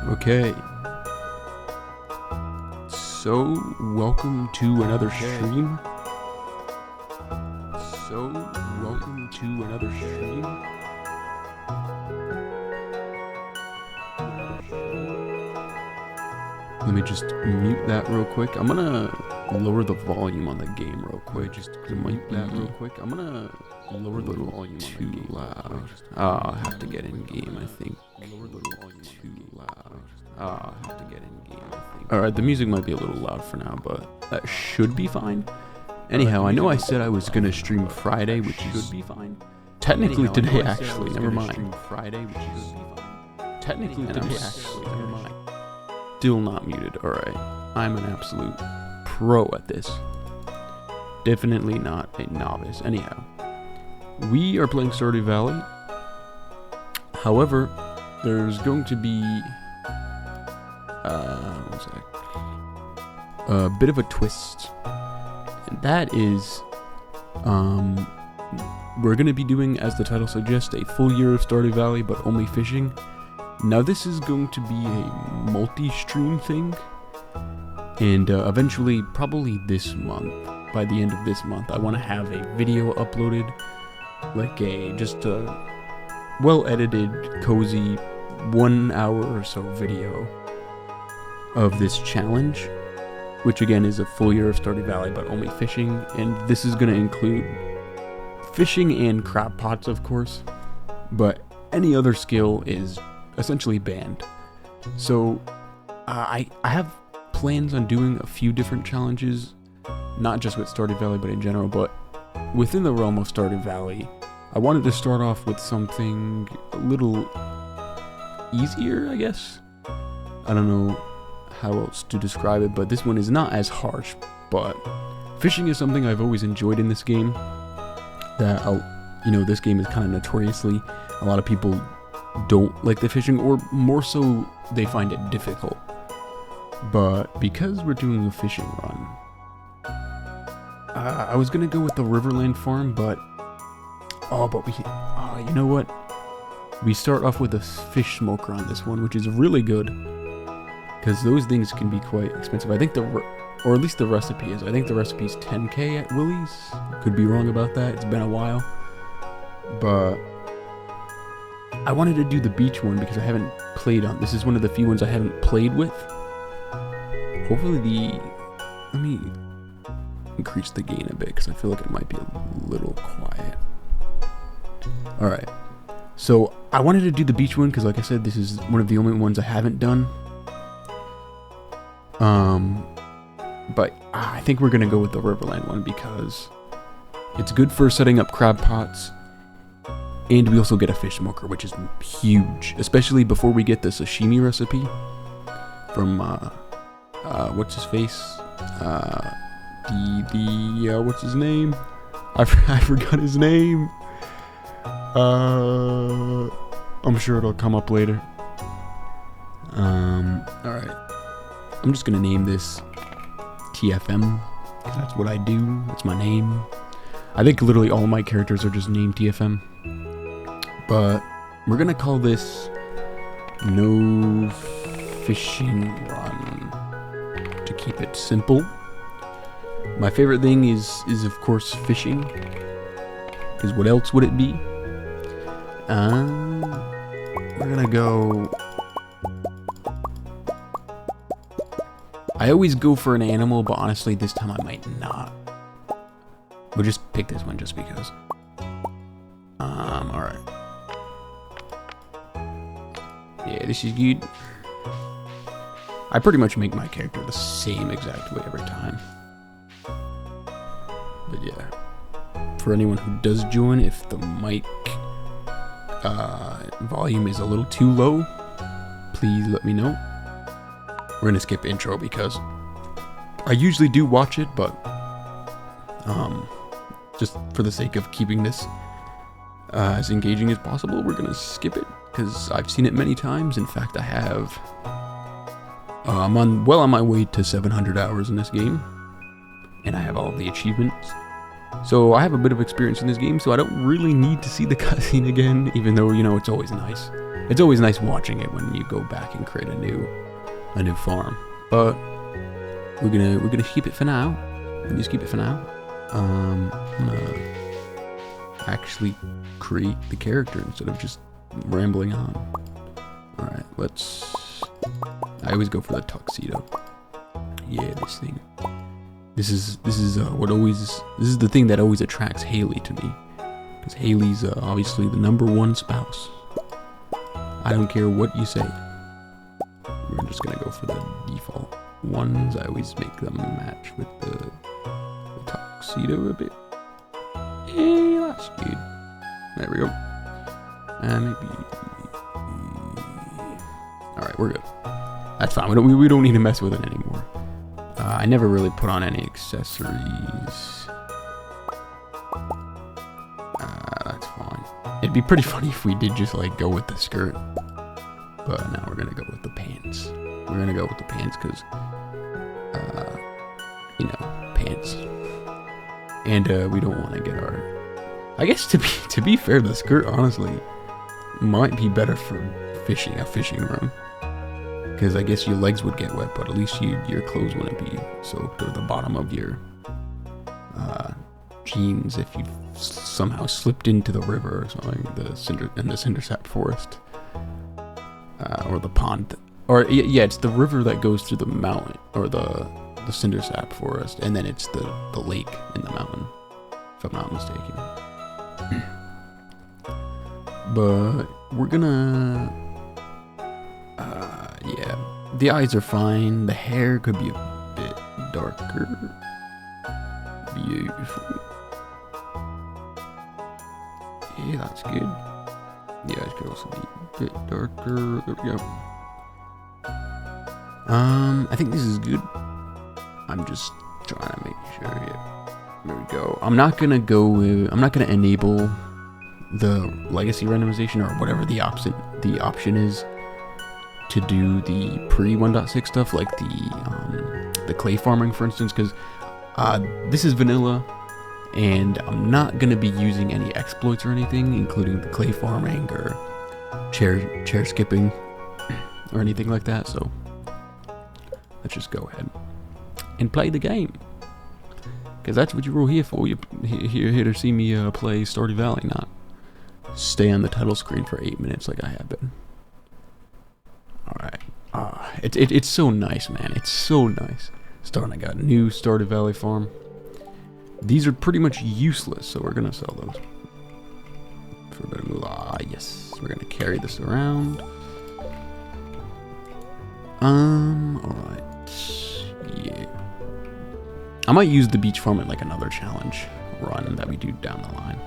Okay. So, welcome to another stream. Let me just mute that real quick. I'm gonna lower the volume on the game real quick. I'm gonna lower the volume too loud. I'll have to get in game, I think. Alright, the music might be a little loud for now, but that should be fine. Anyhow, I know I said I was gonna stream Friday, which should be fine. Technically today, actually, never mind. Technically today, actually, never mind. Still not muted, alright. I'm an absolute pro at this. Definitely not a novice. Anyhow, we are playing Stardew Valley. However, there's going to be a bit of a twist. And that is, we're going to be doing, as the title suggests, a full year of Stardew Valley, but only fishing. Now this is going to be a multi-stream thing, and eventually, probably this month, by the end of this month, I want to have a video uploaded, like just a well-edited, cozy, 1 hour or so video of this challenge, which again is a full year of Stardew Valley, but only fishing, and this is going to include fishing and crab pots, of course, but any other skill is essentially banned. So I have plans on doing a few different challenges, not just with Stardew Valley but in general, but within the realm of Stardew Valley I wanted to start off with something a little easier, I guess. I don't know how else to describe it, but this one is not as harsh. But fishing is something I've always enjoyed in this game. This game is kind of notoriously, a lot of people don't like the fishing, or more so they find it difficult. But because we're doing a fishing run, I was gonna go with the Riverland farm, but you know what? We start off with a fish smoker on this one, which is really good, because those things can be quite expensive. I think or at least the recipe is. I think the recipe is 10k at Willie's. Could be wrong about that. It's been a while, but I wanted to do the beach one because I haven't played on. This is one of the few ones I haven't played with. Hopefully let me increase the gain a bit because I feel like it might be a little quiet. Alright, so I wanted to do the beach one because, like I said, this is one of the only ones I haven't done. But I think we're going to go with the Riverland one because it's good for setting up crab pots, and we also get a fish smoker, which is huge, especially before we get the sashimi recipe from, what's his face? What's his name? I forgot his name. I'm sure it'll come up later. Alright. I'm just gonna name this TFM, because that's what I do. That's my name. I think literally all my characters are just named TFM. But we're gonna call this No Fishing Run, to keep it simple. My favorite thing is of course fishing, because what else would it be? We're gonna go. I always go for an animal, but honestly this time I might not. We'll just pick this one just because. Alright. Yeah, this is good. I pretty much make my character the same exact way every time. But yeah, for anyone who does join, if the mic volume is a little too low, please let me know. We're gonna skip intro because I usually do watch it, but just for the sake of keeping this as engaging as possible, we're gonna skip it because I've seen it many times. In fact, I have. I'm on my way to 700 hours in this game, and I have all the achievements. So I have a bit of experience in this game, so I don't really need to see the cutscene again, even though, it's always nice. it's always nice watching it when you go back and create a new farm. But we're gonna keep it for now. We'll just keep it for now. I'm gonna actually create the character instead of just rambling on. All right, I always go for the tuxedo. Yeah, this thing. This is the thing that always attracts Haley to me, because Haley's obviously the #1 spouse. I don't care what you say. We're just gonna go for the default ones. I always make them match with the tuxedo a bit. Yeah, that's good. There we go. Maybe. All right, we're good. That's fine. We don't need to mess with it anymore. I never really put on any accessories. That's fine. It'd be pretty funny if we did just like go with the skirt. But now we're gonna go with the pants. We're gonna go with the pants because, you know, pants. And we don't want to get our. I guess to be fair, the skirt honestly might be better for a fishing room. Because I guess your legs would get wet, but at least your clothes wouldn't be soaked, or the bottom of your jeans if you somehow slipped into the river or something, in the Cindersap Forest, or the pond, or yeah, it's the river that goes through the mountain, or the Cindersap Forest, and then it's the lake in the mountain, if I'm not mistaken. But we're gonna. Yeah, the eyes are fine. The hair could be a bit darker. Beautiful. Yeah, that's good. The eyes could also be a bit darker. There we go. I think this is good. I'm just trying to make sure. Yeah, there we go. I'm not gonna enable the legacy randomization, or whatever the option is, to do the pre 1.6 stuff, like the clay farming, for instance, because this is vanilla, and I'm not gonna be using any exploits or anything, including the clay farming or chair skipping or anything like that. So let's just go ahead and play the game, because that's what you're all here for. You're here to see me play Stardew Valley, not stay on the title screen for 8 minutes like I have been. Alright. It's so nice, man. It's so nice. I got a new Stardew Valley farm. These are pretty much useless, so we're gonna sell those for a bit of moolah. Yes, we're gonna carry this around. Alright. Yeah. I might use the beach farm at like another challenge run that we do down the line.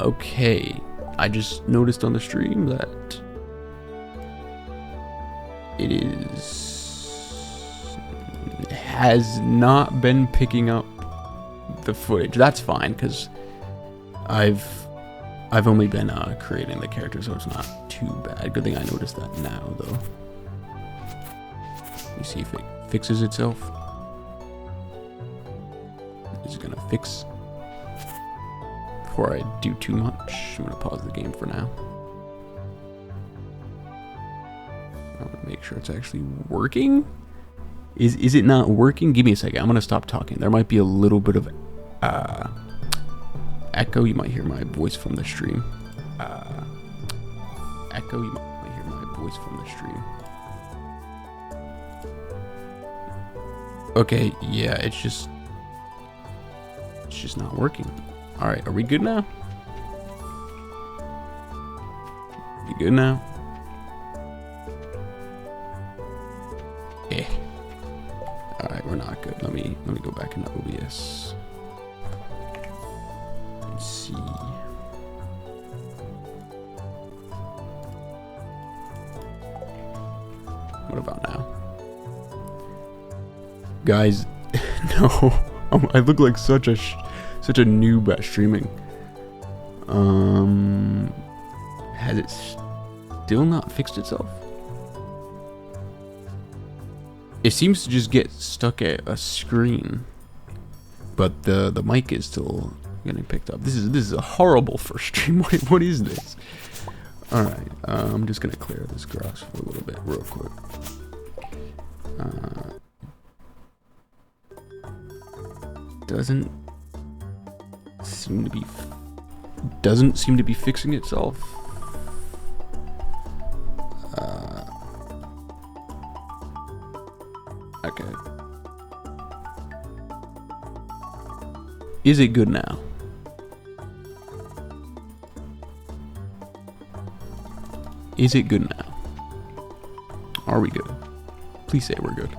Okay. I just noticed on the stream that it has not been picking up the footage. That's fine, because I've only been creating the character, so it's not too bad. Good thing I noticed that now, though. Let me see if it fixes itself. It's gonna fix. Before I do too much, I'm gonna pause the game for now. I'm gonna make sure it's actually working. Is it not working? Give me a second. I'm gonna stop talking. There might be a little bit of echo. You might hear my voice from the stream. Echo. You might hear my voice from the stream. Okay. Yeah. It's just not working. Alright, are we good now? We good now? Eh. Alright, we're not good. Let me go back into OBS. Let's see. What about now? Guys, no. I look like such a noob at streaming. Has it still not fixed itself? It seems to just get stuck at a screen, but the mic is still getting picked up. This is a horrible first stream. What is this? All right, I'm just gonna clear this grass for a little bit, real quick. Doesn't seem to be fixing itself. Okay. Is it good now? Is it good now? Are we good? Please say we're good.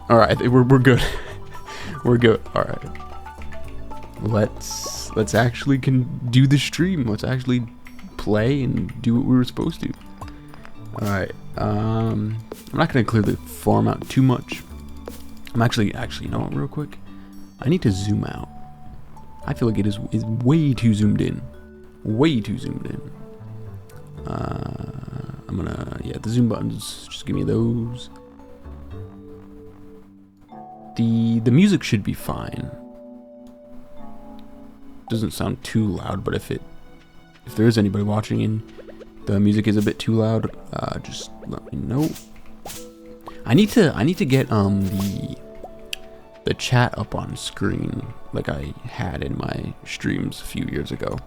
All right, we're good. We're good. All right. Let's actually do the stream. Let's actually play and do what we were supposed to. All right. I'm not gonna clear the farm out too much. I'm actually, you know what? Real quick, I need to zoom out. I feel like it is way too zoomed in. Way too zoomed in. I'm gonna, yeah, the zoom buttons. Just give me those. The music should be fine. Doesn't sound too loud, but if there is anybody watching and the music is a bit too loud, just let me know. I need to get the chat up on screen like I had in my streams a few years ago.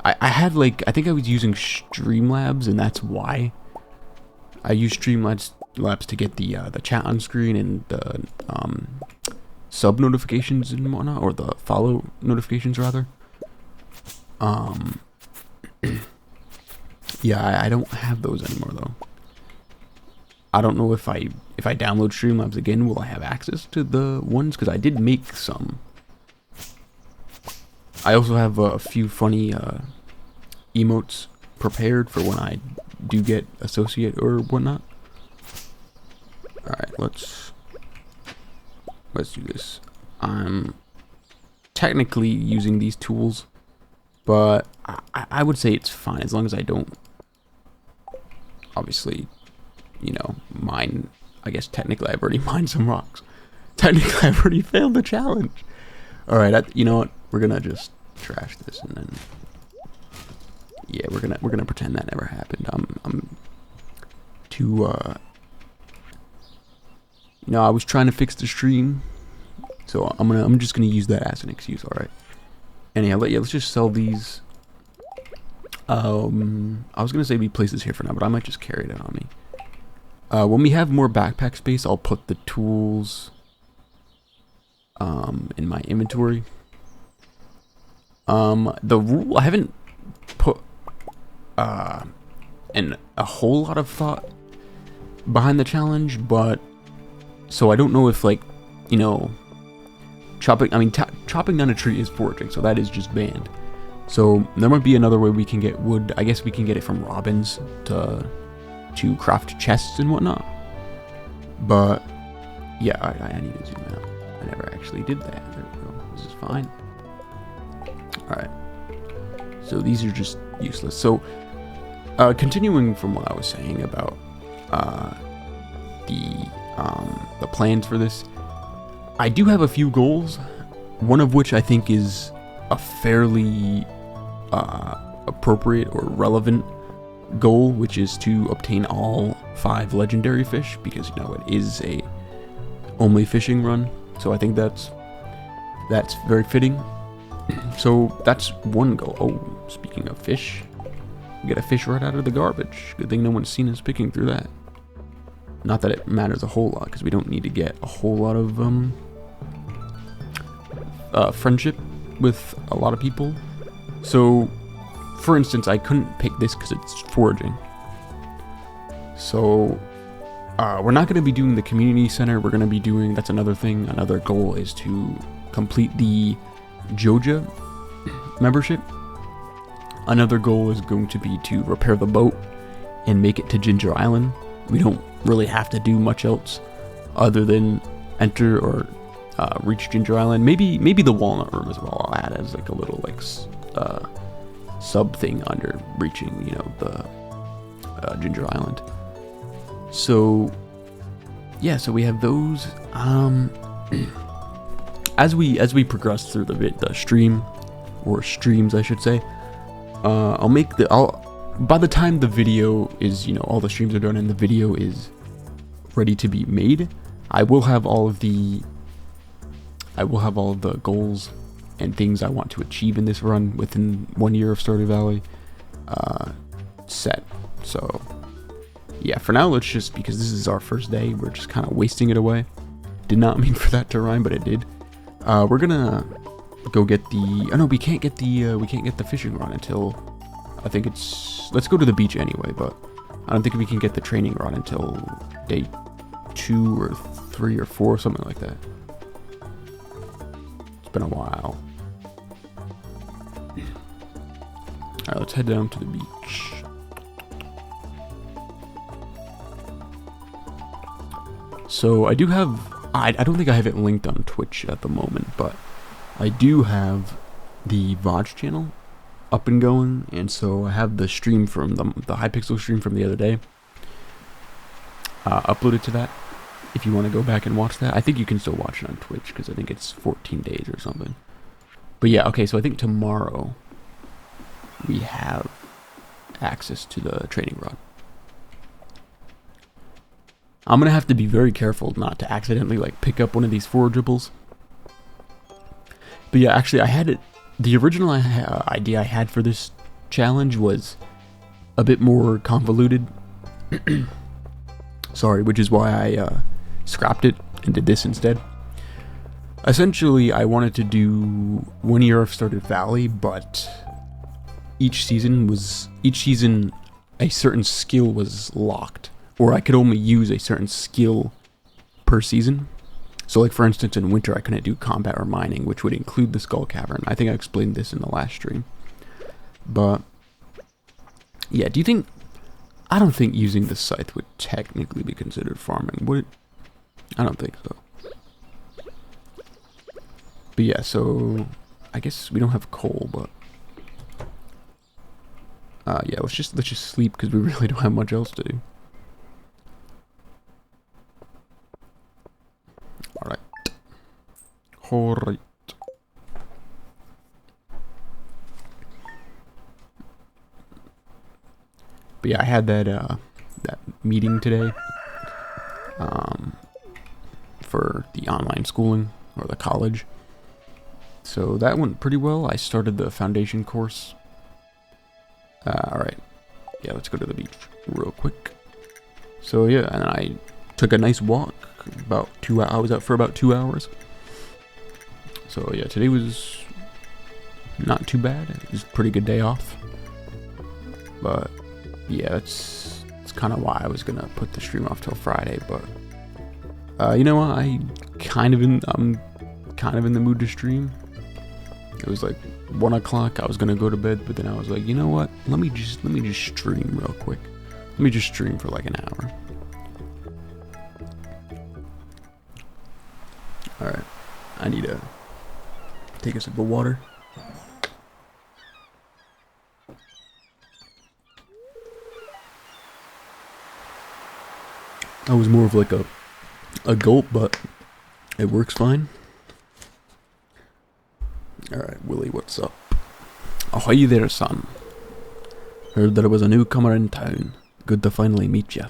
I had like, I think I was using Streamlabs, and that's why I use Streamlabs to get the chat on screen and the sub notifications and whatnot, or the follow notifications rather. Yeah, I don't have those anymore though. I don't know if I download Streamlabs again, will I have access to the ones? Because I did make some. I also have a few funny emotes prepared for when I do get associate or whatnot. Alright, let's do this. I'm technically using these tools, but I would say it's fine as long as I don't, obviously, you know, mine. I guess technically I've already mined some rocks. Technically I've already failed the challenge. Alright, you know what? We're gonna just trash this and then, yeah, we're gonna pretend that never happened. I'm too no, I was trying to fix the stream, so I'm just gonna use that as an excuse. All right. Anyhow, yeah, let's just sell these. I was gonna say we place this here for now, but I might just carry it on me. When we have more backpack space, I'll put the tools in my inventory. The rule, I haven't put in a whole lot of thought behind the challenge, but so I don't know if, like, you know, chopping down a tree is foraging, so that is just banned. So there might be another way we can get wood. I guess we can get it from robins to craft chests and whatnot. But yeah, I need to zoom out. I never actually did that. There we go. This is fine. Alright. So these are just useless. So continuing from what I was saying about the plans for this, I do have a few goals. One of which I think is a fairly appropriate or relevant goal, which is to obtain all 5 legendary fish, because, you know, it is a only fishing run. So I think that's very fitting. So that's one goal. Oh, speaking of fish, we get a fish right out of the garbage. Good thing no one's seen us picking through that. Not that it matters a whole lot, because we don't need to get a whole lot of friendship with a lot of people. So, for instance, I couldn't pick this because it's foraging. So, we're not going to be doing the community center. We're going to be doing, that's another thing, another goal is to complete the Joja membership. Another goal is going to be to repair the boat and make it to Ginger Island. We don't really have to do much else other than enter or reach Ginger Island. Maybe the Walnut Room as well. I'll add as like a little like sub thing under reaching, you know, the Ginger Island. So yeah, so we have those. I as we progress through the stream, or streams I should say, by the time the video is, all the streams are done and the video is ready to be made, I will have all of the goals and things I want to achieve in this run within 1 year of Stardew Valley set. So yeah, for now let's just, because this is our first day, we're just kind of wasting it away. Did not mean for that to rhyme, but it did. We're gonna go get the, oh no, we can't get the fishing rod until, I think let's go to the beach anyway, but I don't think we can get the training rod until day 2 or 3 or 4, something like that. It's been a while. Alright, let's head down to the beach. So I do have, I don't think I have it linked on Twitch at the moment, but I do have the VODs channel up and going, and so I have the stream from the Hypixel stream from the other day uploaded to that. If you want to go back and watch that, I think you can still watch it on Twitch because I think it's 14 days or something. But yeah, okay, so I think tomorrow we have access to the training rod. I'm gonna have to be very careful not to accidentally pick up one of these forageables. But yeah, actually I had it. The original idea I had for this challenge was a bit more convoluted. Sorry, which is why I scrapped it and did this instead. Essentially, I wanted to do 1 year of Stardew Valley, but each season a certain skill was locked, or I could only use a certain skill per season. So for instance, in winter I couldn't do combat or mining, which would include the Skull Cavern. I think I explained this in the last stream. But yeah, I don't think using the scythe would technically be considered farming, would it? I don't think so. But yeah, so I guess we don't have coal, but yeah, let's just sleep because we really don't have much else to do. Alright. But yeah, I had that meeting today for the online schooling, or the college. So that went pretty well. I started the foundation course. Alright. Yeah, let's go to the beach real quick. So yeah, and I took a nice walk. I was out for about 2 hours. So yeah, today was not too bad. It was a pretty good day off. But yeah, that's kind of why I was gonna put the stream off till Friday. But you know what? I'm kind of in the mood to stream. It was like 1 o'clock. I was gonna go to bed, but then I was like, you know what? Let me just stream real quick. Let me just stream for like an hour. All right, I need to take a sip of water. That was more of like a gulp, but it works fine. Alright, Willie, what's up? Ahoy there, son. Heard there was a newcomer in town. Good to finally meet ya.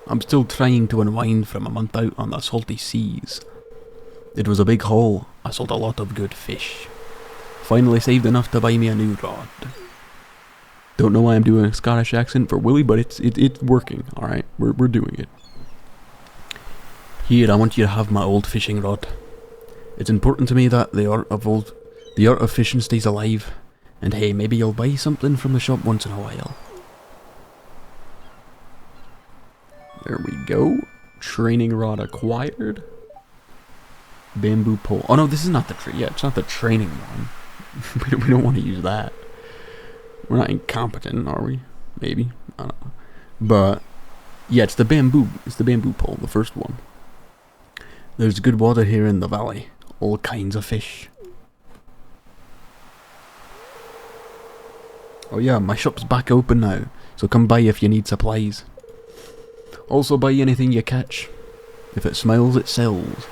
I'm still trying to unwind from a month out on the salty seas. It was a big haul. I sold a lot of good fish. Finally saved enough to buy me a new rod. Don't know why I'm doing a Scottish accent for Willie, but it's working. All right, we're doing it. Here, I want you to have my old fishing rod. It's important to me that the art of fishing stays alive. And hey, maybe you'll buy something from the shop once in a while. There we go. Training rod acquired. Bamboo pole. Oh no, this is not the tree. Yeah, it's not the training one. we don't want to use that. We're not incompetent, are we? Maybe. I don't know. But yeah, it's the bamboo. It's the bamboo pole, the first one. There's good water here in the valley. All kinds of fish. Oh yeah, my shop's back open now, so come by if you need supplies. Also, buy anything you catch. If it smiles, it sells.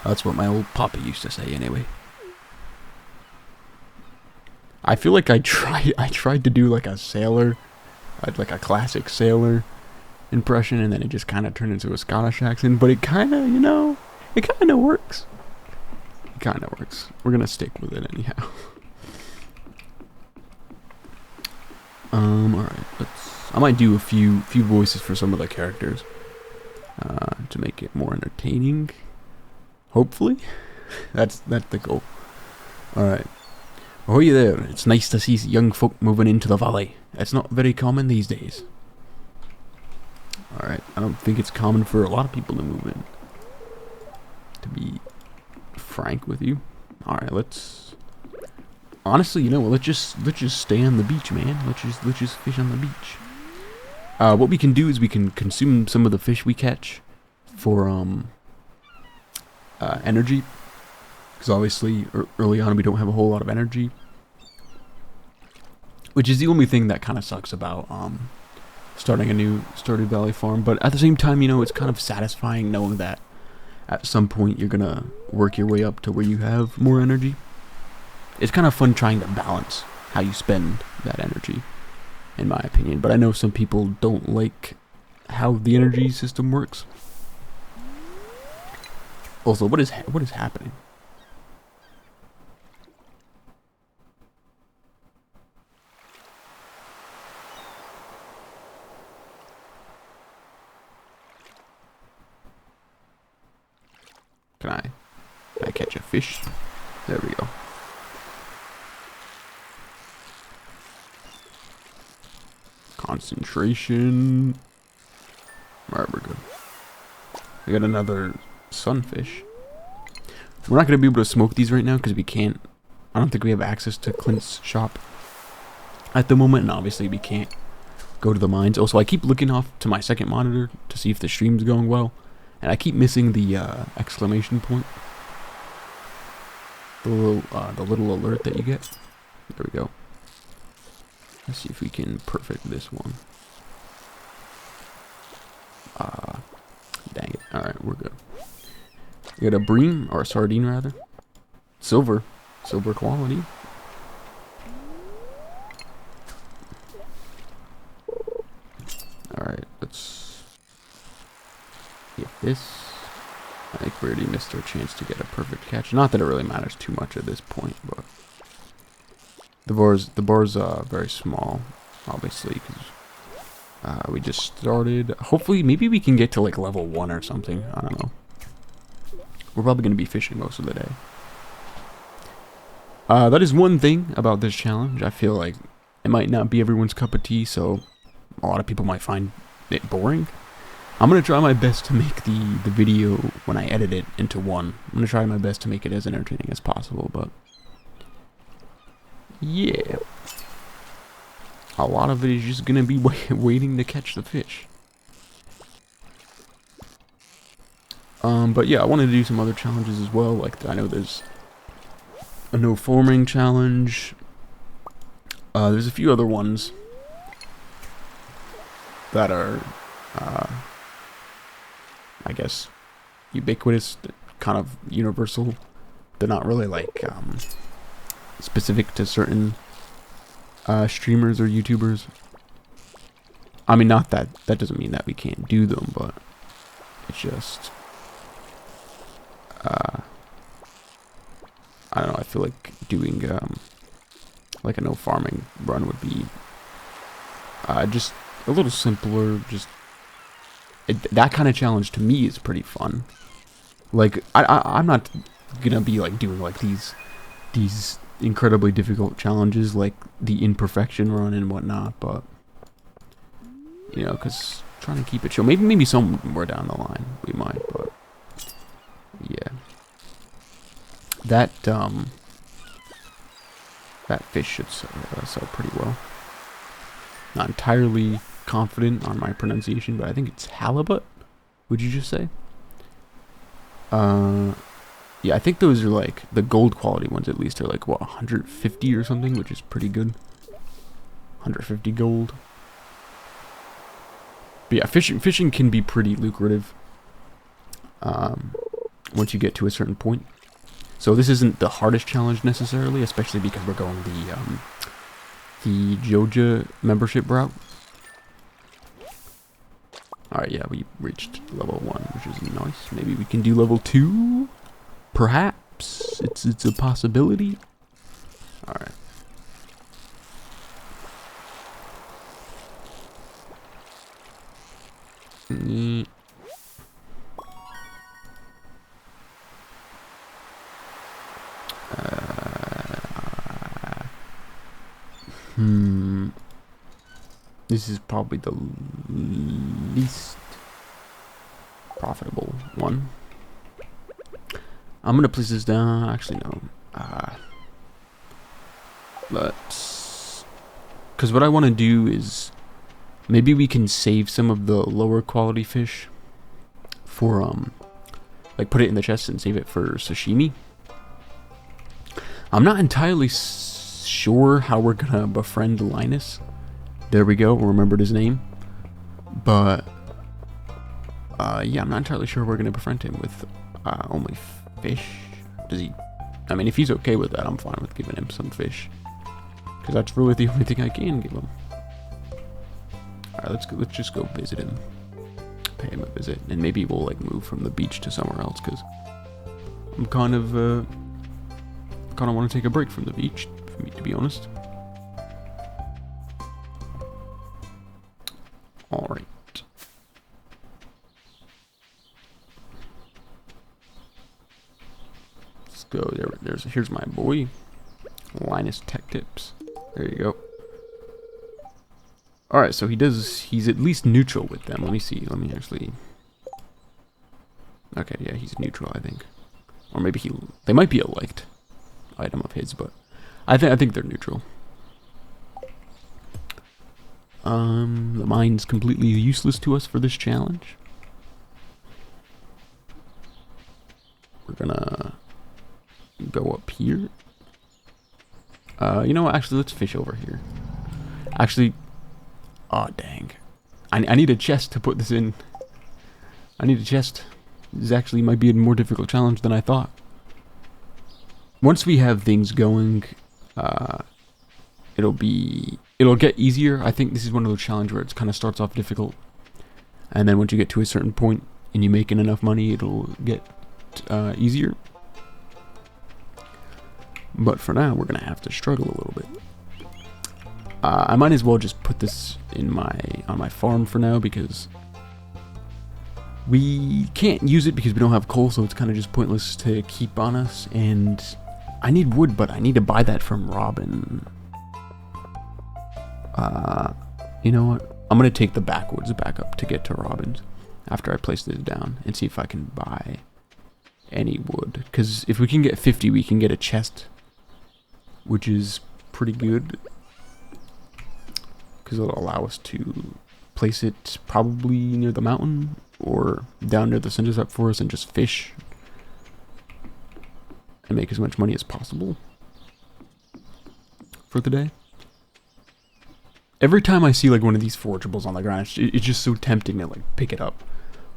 That's what my old papa used to say, anyway. I feel like I tried to do like a sailor, like a classic sailor impression, and then it just kind of turned into a Scottish accent. But it kind of, you know, it kind of works. It kind of works. We're gonna stick with it anyhow. All right. I might do a few voices for some of the characters to make it more entertaining. Hopefully, that's the goal. All right. Ahoy there! It's nice to see young folk moving into the valley. It's not very common these days. All right. I don't think it's common for a lot of people to move in. To be frank with you. All right. Let's. Honestly, you know, let's just stay on the beach, man. Let's just fish on the beach. What we can do is we can consume some of the fish we catch for energy, because obviously early on we don't have a whole lot of energy, which is the only thing that kind of sucks about starting a new Stardew Valley farm. But at the same time, you know, it's kind of satisfying knowing that at some point you're gonna work your way up to where you have more energy. It's kind of fun trying to balance how you spend that energy, in my opinion. But I know some people don't like how the energy system works. Also, what is happening? Can I catch a fish? There we go. Concentration. Alright, we're good. We got another sunfish. We're not going to be able to smoke these right now because we can't. I don't think we have access to Clint's shop at the moment, and obviously we can't go to the mines. Also, I keep looking off to my second monitor to see if the stream's going well, and I keep missing the exclamation point. The little alert that you get. There we go. Let's see if we can perfect this one. Dang it. Alright, we're good. We got a bream, or a sardine rather. Silver quality. Alright, let's get this. I think we already missed our chance to get a perfect catch. Not that it really matters too much at this point, but the bar's very small, obviously, because we just started. Hopefully, maybe we can get to like level 1 or something. I don't know. We're probably going to be fishing most of the day. That is one thing about this challenge. I feel like it might not be everyone's cup of tea, so a lot of people might find it boring. I'm going to try my best to make the video, when I edit it, into one. I'm going to try my best to make it as entertaining as possible, but yeah. A lot of it is just going to be waiting to catch the fish. But yeah, I wanted to do some other challenges as well. Like, I know there's a no farming challenge. There's a few other ones that are, I guess, ubiquitous, kind of universal. They're not really like specific to certain streamers or YouTubers. I mean, not that doesn't mean that we can't do them, but it's just I don't know, I feel like doing like a no farming run would be just a little simpler. Just that kind of challenge to me is pretty fun. Like I'm not gonna be like doing like these incredibly difficult challenges like the imperfection run and whatnot, but you know, because trying to keep it chill. Maybe somewhere down the line we might, but yeah. That fish should sell pretty well. Not entirely confident on my pronunciation, but I think it's halibut. Would you just say? Yeah, I think those are like the gold quality ones. At least are like what, 150 or something, which is pretty good. 150 gold. But yeah, fishing can be pretty lucrative once you get to a certain point. So this isn't the hardest challenge necessarily, especially because we're going the Joja membership route. Alright, yeah, we reached level 1, which is nice. Maybe we can do level 2? Perhaps. It's a possibility. Alright. This is probably the least profitable one. I'm gonna place this down. Actually, no. Let's. Because what I want to do is maybe we can save some of the lower quality fish for like put it in the chest and save it for sashimi. I'm not entirely sure how we're gonna befriend Linus. There we go, remembered his name. But yeah, I'm not entirely sure we're gonna befriend him with only fish. Does he? I mean, if he's okay with that, I'm fine with giving him some fish, because that's really the only thing I can give him. All right, let's just go visit him, pay him a visit, and maybe we'll like move from the beach to somewhere else, because I'm kind of want to take a break from the beach, for me to be honest. All right. Let's go there. Here's my boy, Linus Tech Tips. There you go. All right, so he's at least neutral with them. Let me see. Let me actually. Okay, yeah, he's neutral, I think. Or maybe they might be a liked item of his, but I think they're neutral. The mine's completely useless to us for this challenge. We're gonna go up here. You know what? Actually, let's fish over here. Actually, oh dang, I need a chest to put this in. I need a chest. This actually might be a more difficult challenge than I thought. Once we have things going, it'll get easier. I think this is one of those challenges where it kind of starts off difficult, and then once you get to a certain point and you make enough money, it'll get easier. But for now, we're gonna have to struggle a little bit. I might as well just put this in on my farm for now, because we can't use it because we don't have coal, so it's kind of just pointless to keep on us. And I need wood, but I need to buy that from Robin. You know what? I'm gonna take the backwoods back up to get to Robin's after I place this down and see if I can buy any wood. Because if we can get 50, we can get a chest, which is pretty good. Because it'll allow us to place it probably near the mountain or down near the cinders up for us and just fish and make as much money as possible for the day. Every time I see like one of these forageables on the ground, it's just so tempting to like pick it up.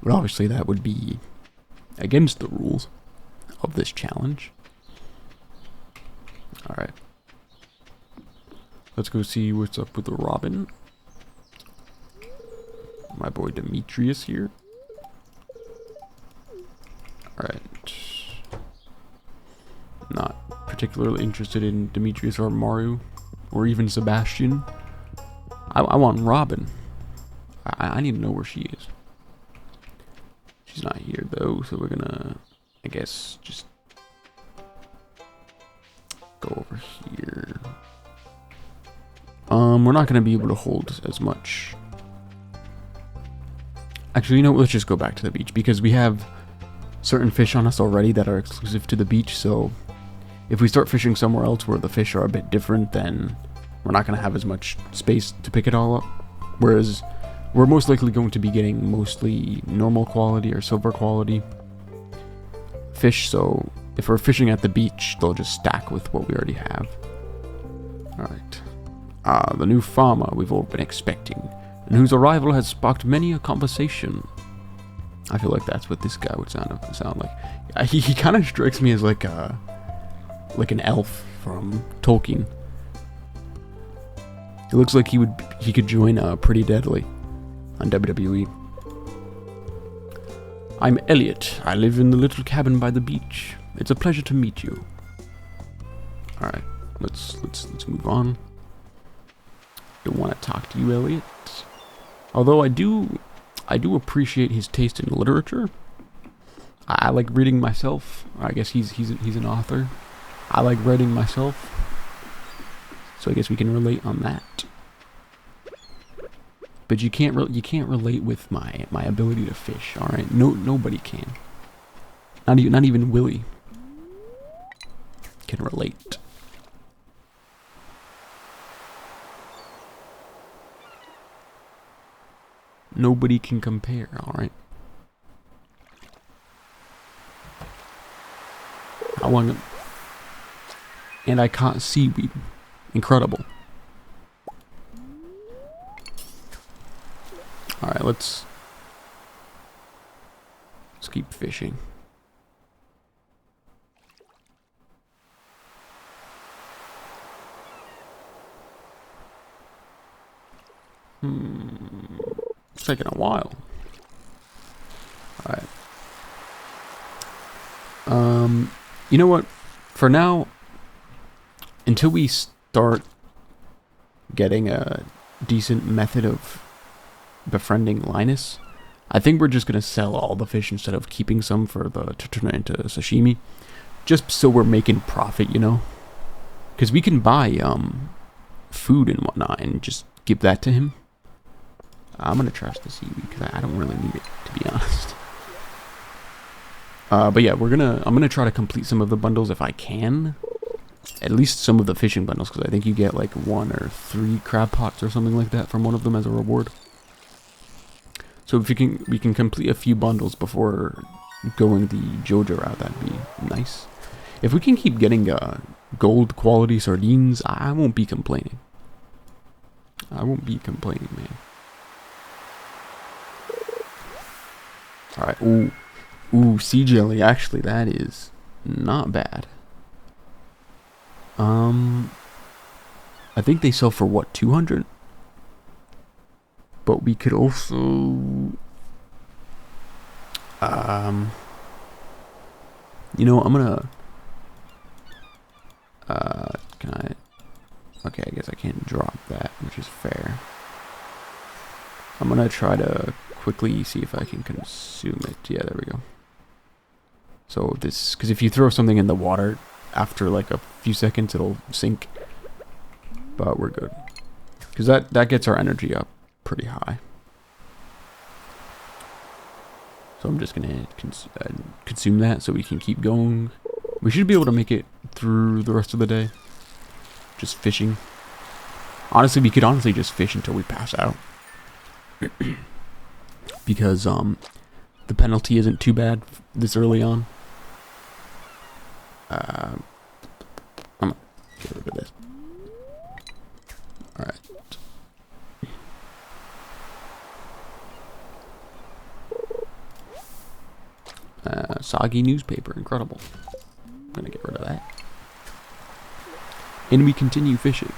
But obviously that would be against the rules of this challenge. Alright. Let's go see what's up with the Robin. My boy Demetrius here. Alright. Not particularly interested in Demetrius or Maru, or even Sebastian. I want Robin. I need to know where she is. She's not here though, so we're gonna, I guess, just go over here. We're not gonna be able to hold as much. Actually, you know what? Let's just go back to the beach, because we have certain fish on us already that are exclusive to the beach. So if we start fishing somewhere else where the fish are a bit different, then we're not going to have as much space to pick it all up. Whereas we're most likely going to be getting mostly normal quality or silver quality fish. So if we're fishing at the beach, they'll just stack with what we already have. Alright. The new farmer we've all been expecting. and whose arrival has sparked many a conversation. I feel like that's what this guy would sound like. He kind of strikes me as like an elf from Tolkien. It looks like he could join Pretty Deadly on WWE. I'm Elliot. I live in the little cabin by the beach. It's a pleasure to meet you. All right, let's move on. Don't want to talk to you, Elliot. Although I do appreciate his taste in literature. I like reading myself. I guess he's an author. I like writing myself. So I guess we can relate on that. But you can't relate with my ability to fish. All right, nobody can. Not even Willie can relate. Nobody can compare. All right. How long? And I caught seaweed. Incredible. Alright, let's keep fishing. It's taking a while. Alright. You know what? For now, until we start getting a decent method of befriending Linus, I think we're just gonna sell all the fish instead of keeping some to turn it into sashimi, just so we're making profit, you know. Because we can buy food and whatnot and just give that to him. I'm gonna trash the seaweed because I don't really need it, to be honest. But yeah, I'm gonna try to complete some of the bundles if I can. At least some of the fishing bundles, because I think you get like 1 or 3 crab pots or something like that from one of them as a reward. So if we can complete a few bundles before going the JoJo route, that'd be nice. If we can keep getting gold quality sardines, I won't be complaining. I won't be complaining, man. Alright, ooh, sea jelly. Actually, that is not bad. I think they sell for what, 200? But we could also you know, I'm gonna can I, okay, I guess I can't drop that, which is fair. I'm gonna try to quickly see if I can consume it. Yeah, there we go. So this, because if you throw something in the water, after like a few seconds it'll sink, but we're good because that gets our energy up pretty high. So I'm just gonna consume that so we can keep going. We should be able to make it through the rest of the day just fishing. Honestly, we could just fish until we pass out. Because the penalty isn't too bad this early on. I'm gonna get rid of this. Alright. Soggy newspaper, incredible. I'm gonna get rid of that. And we continue fishing.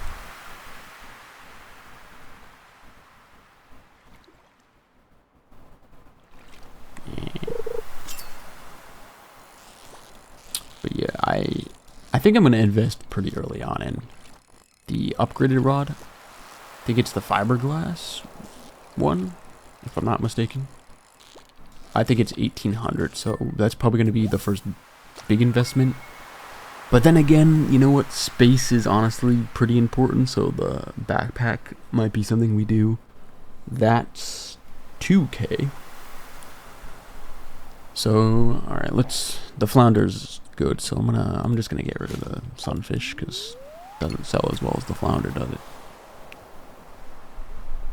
But yeah, I think I'm gonna invest pretty early on in the upgraded rod. I think it's the fiberglass one, if I'm not mistaken. I think it's 1800, so that's probably going to be the first big investment. But then again, you know what? Space is honestly pretty important, so the backpack might be something we do. That's 2K. So, alright, the flounder's good, so I'm just gonna get rid of the sunfish, because it doesn't sell as well as the flounder, does it?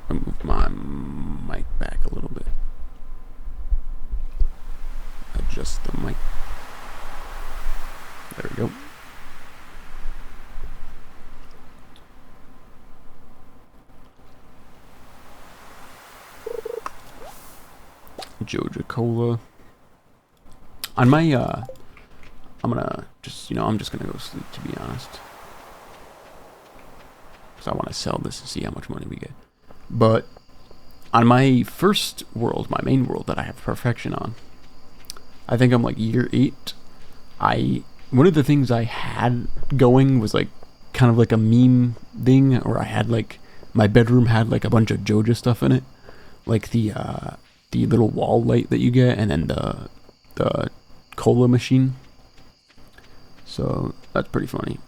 I'll move my mic back a little bit. Adjust the mic. There we go. Joja Cola. On my, I'm gonna just, I'm just gonna go sleep, to be honest. Because I want to sell this and see how much money we get. But on my first world, my main world that I have perfection on, I think I'm like year 8. One of the things I had going was like kind of like a meme thing, or I had like my bedroom had like a bunch of Joja stuff in it, like the little wall light that you get, and then the cola machine. So that's pretty funny.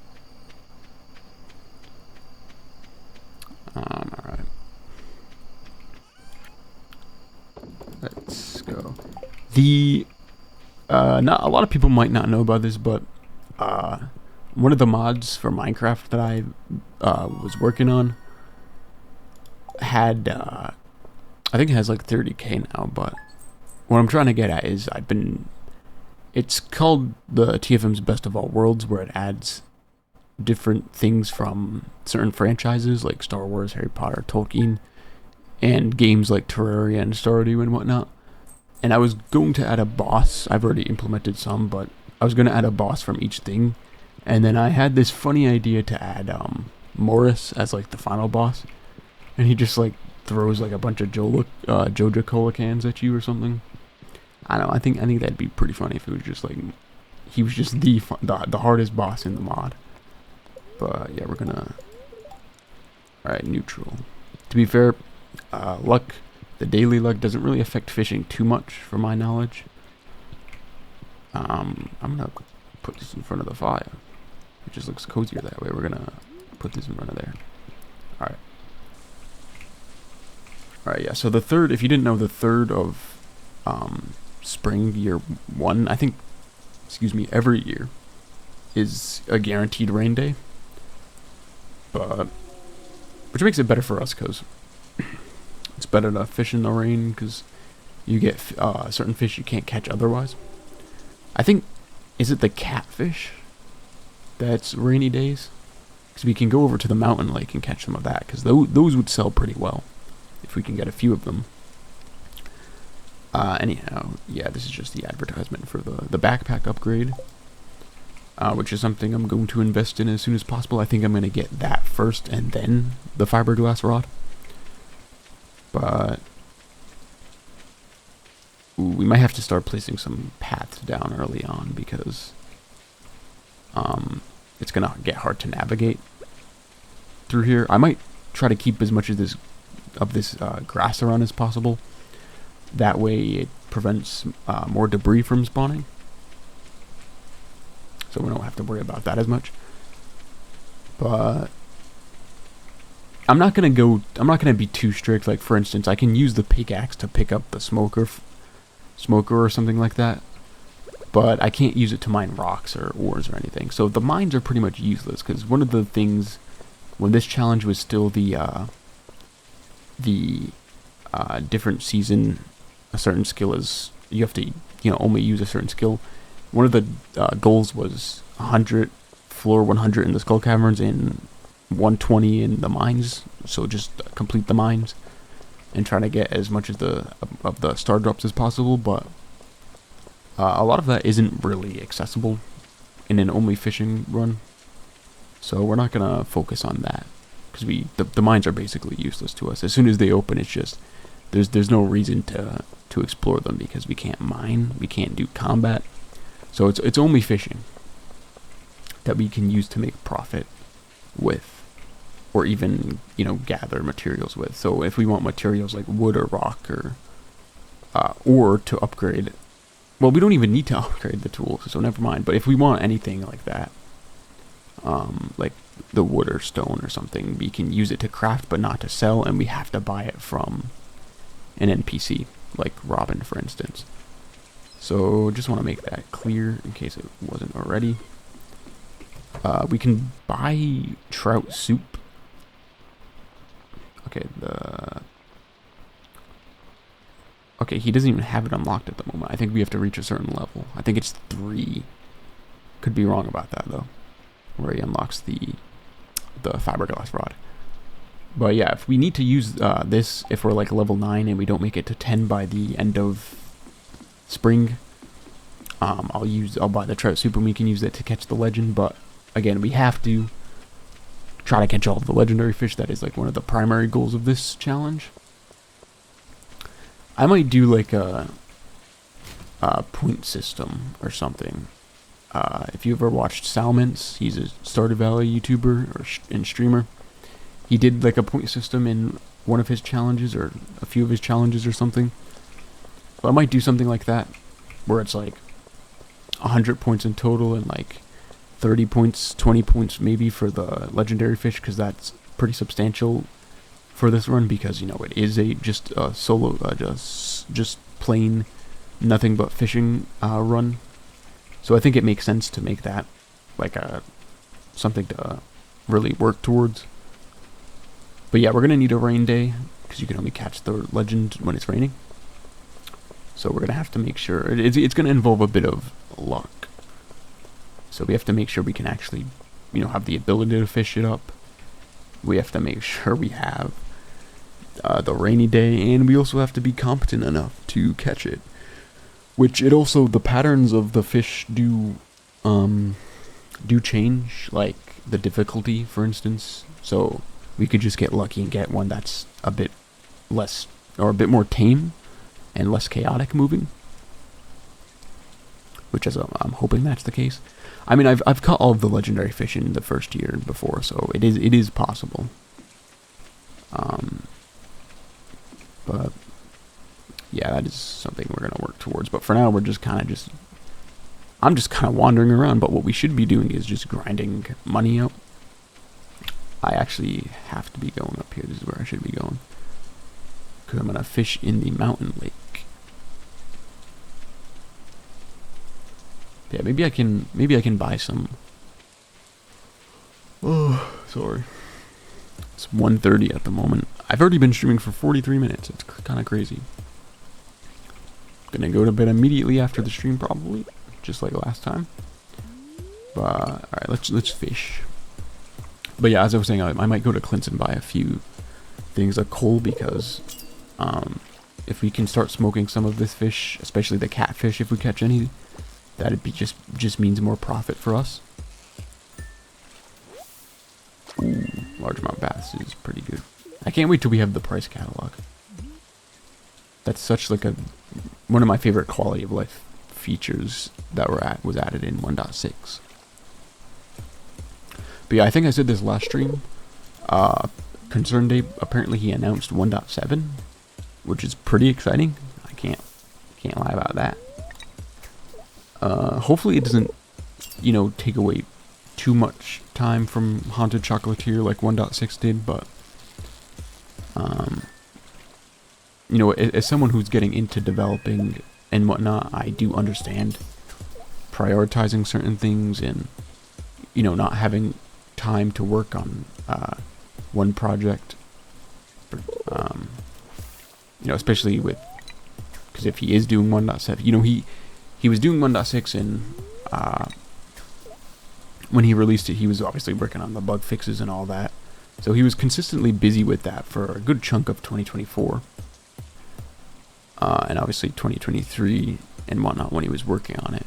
All right, let's go. Not a lot of people might not know about this, but one of the mods for Minecraft that I was working on had I think it has like 30k now, but what I'm trying to get at is it's called the TFM's Best of All Worlds, where it adds different things from certain franchises like Star Wars, Harry Potter, Tolkien, and games like Terraria and Stardew and whatnot. And I was going to add a boss. I've already implemented some, but I was going to add a boss from each thing. And then I had this funny idea to add Morris as like the final boss, and he just like throws like a bunch of Joja Cola cans at you or something. I don't know. I think that'd be pretty funny if it was just like he was just the hardest boss in the mod. But yeah, we're gonna. All right, neutral. To be fair, luck. The daily luck doesn't really affect fishing too much, from my knowledge. I'm gonna put this in front of the fire. It just looks cozier that way. We're gonna put this in front of there. All right. All right. Yeah. So the third, if you didn't know, the third of spring year 1, I think. Excuse me. Every year is a guaranteed rain day. But which makes it better for us, because it's better to fish in the rain, because you get certain fish you can't catch otherwise. I think, is it the catfish that's rainy days? Because we can go over to the mountain lake and catch some of that, because those would sell pretty well if we can get a few of them. Anyhow, yeah, this is just the advertisement for the backpack upgrade, which is something I'm going to invest in as soon as possible. I think I'm going to get that first and then the fiberglass rod. But we might have to start placing some paths down early on, because it's going to get hard to navigate through here. I might try to keep as much of this grass around as possible. That way it prevents more debris from spawning, so we don't have to worry about that as much. But I'm not gonna be too strict. Like, for instance, I can use the pickaxe to pick up the smoker or something like that, but I can't use it to mine rocks or ores or anything. So the mines are pretty much useless, because one of the things when this challenge was still the different season, a certain skill is you have to only use a certain skill. One of the goals was 100 floor 100 in the skull caverns and 120 in the mines. So just complete the mines and try to get as much of the star drops as possible. But a lot of that isn't really accessible in an only fishing run, so we're not gonna focus on that, because the mines are basically useless to us. As soon as they open, it's just there's no reason to explore them, because we can't mine, we can't do combat. So it's only fishing that we can use to make profit with, or even gather materials with. So if we want materials like wood or rock or to upgrade, well, we don't even need to upgrade the tools, so never mind. But if we want anything like that, like the wood or stone or something, we can use it to craft but not to sell, and we have to buy it from an NPC like Robin, for instance. So just want to make that clear in case it wasn't already. We can buy trout soup. Okay, he doesn't even have it unlocked at the moment. I think we have to reach a certain level. I think it's 3. Could be wrong about that though, where he unlocks the fiberglass rod. But yeah, if we need to use this, if we're like level 9 and we don't make it to 10 by the end of spring. I'll buy the trout soup and we can use that to catch the legend, but again, we have to try to catch all of the legendary fish. That is like one of the primary goals of this challenge. I might do like a point system or something. If you ever watched Salmons, he's a Stardew Valley YouTuber and streamer. He did like a point system in one of his challenges or a few of his challenges or something. So I might do something like that, where it's like 100 points in total and like 30 points, 20 points maybe for the legendary fish, because that's pretty substantial for this run, because you know it is just a solo, just plain nothing but fishing run. So I think it makes sense to make that like something to really work towards. But yeah, we're gonna need a rain day because you can only catch the legend when it's raining. So we're gonna have to make sure it's gonna involve a bit of luck. So we have to make sure we can actually, have the ability to fish it up. We have to make sure we have the rainy day, and we also have to be competent enough to catch it. Which the patterns of the fish do change, like the difficulty, for instance. So we could just get lucky and get one that's a bit less, or a bit more tame and less chaotic moving. Which I'm hoping that's the case. I mean, I've caught all of the legendary fish in the first year before, so it is possible. But yeah, that is something we're gonna work towards. But for now, we're just kind of I'm just kind of wandering around. But what we should be doing is just grinding money out. I actually have to be going up here. This is where I should be going, because I'm gonna fish in the mountain lake. Yeah, maybe I can buy some. Oh, sorry. It's 1:30 at the moment. I've already been streaming for 43 minutes. It's kind of crazy. Gonna go to bed immediately after the stream, probably, just like last time. But all right, let's fish. But yeah, as I was saying, I might go to Clint's and buy a few things of coal, because if we can start smoking some of this fish, especially the catfish, if we catch any, that'd be just means more profit for us. Ooh, largemouth bass is pretty good. I can't wait till we have the price catalog. That's such like one of my favorite quality of life features that was added in 1.6. But yeah, I think I said this last stream. Concern Day, apparently he announced 1.7, which is pretty exciting. I can't lie about that. Hopefully it doesn't, take away too much time from Haunted Chocolatier like 1.6 did, but as someone who's getting into developing and whatnot, I do understand prioritizing certain things and, not having time to work on one project. Especially because if he is doing 1.7, he was doing 1.6 and when he released it, he was obviously working on the bug fixes and all that. So he was consistently busy with that for a good chunk of 2024. And obviously 2023 and whatnot when he was working on it.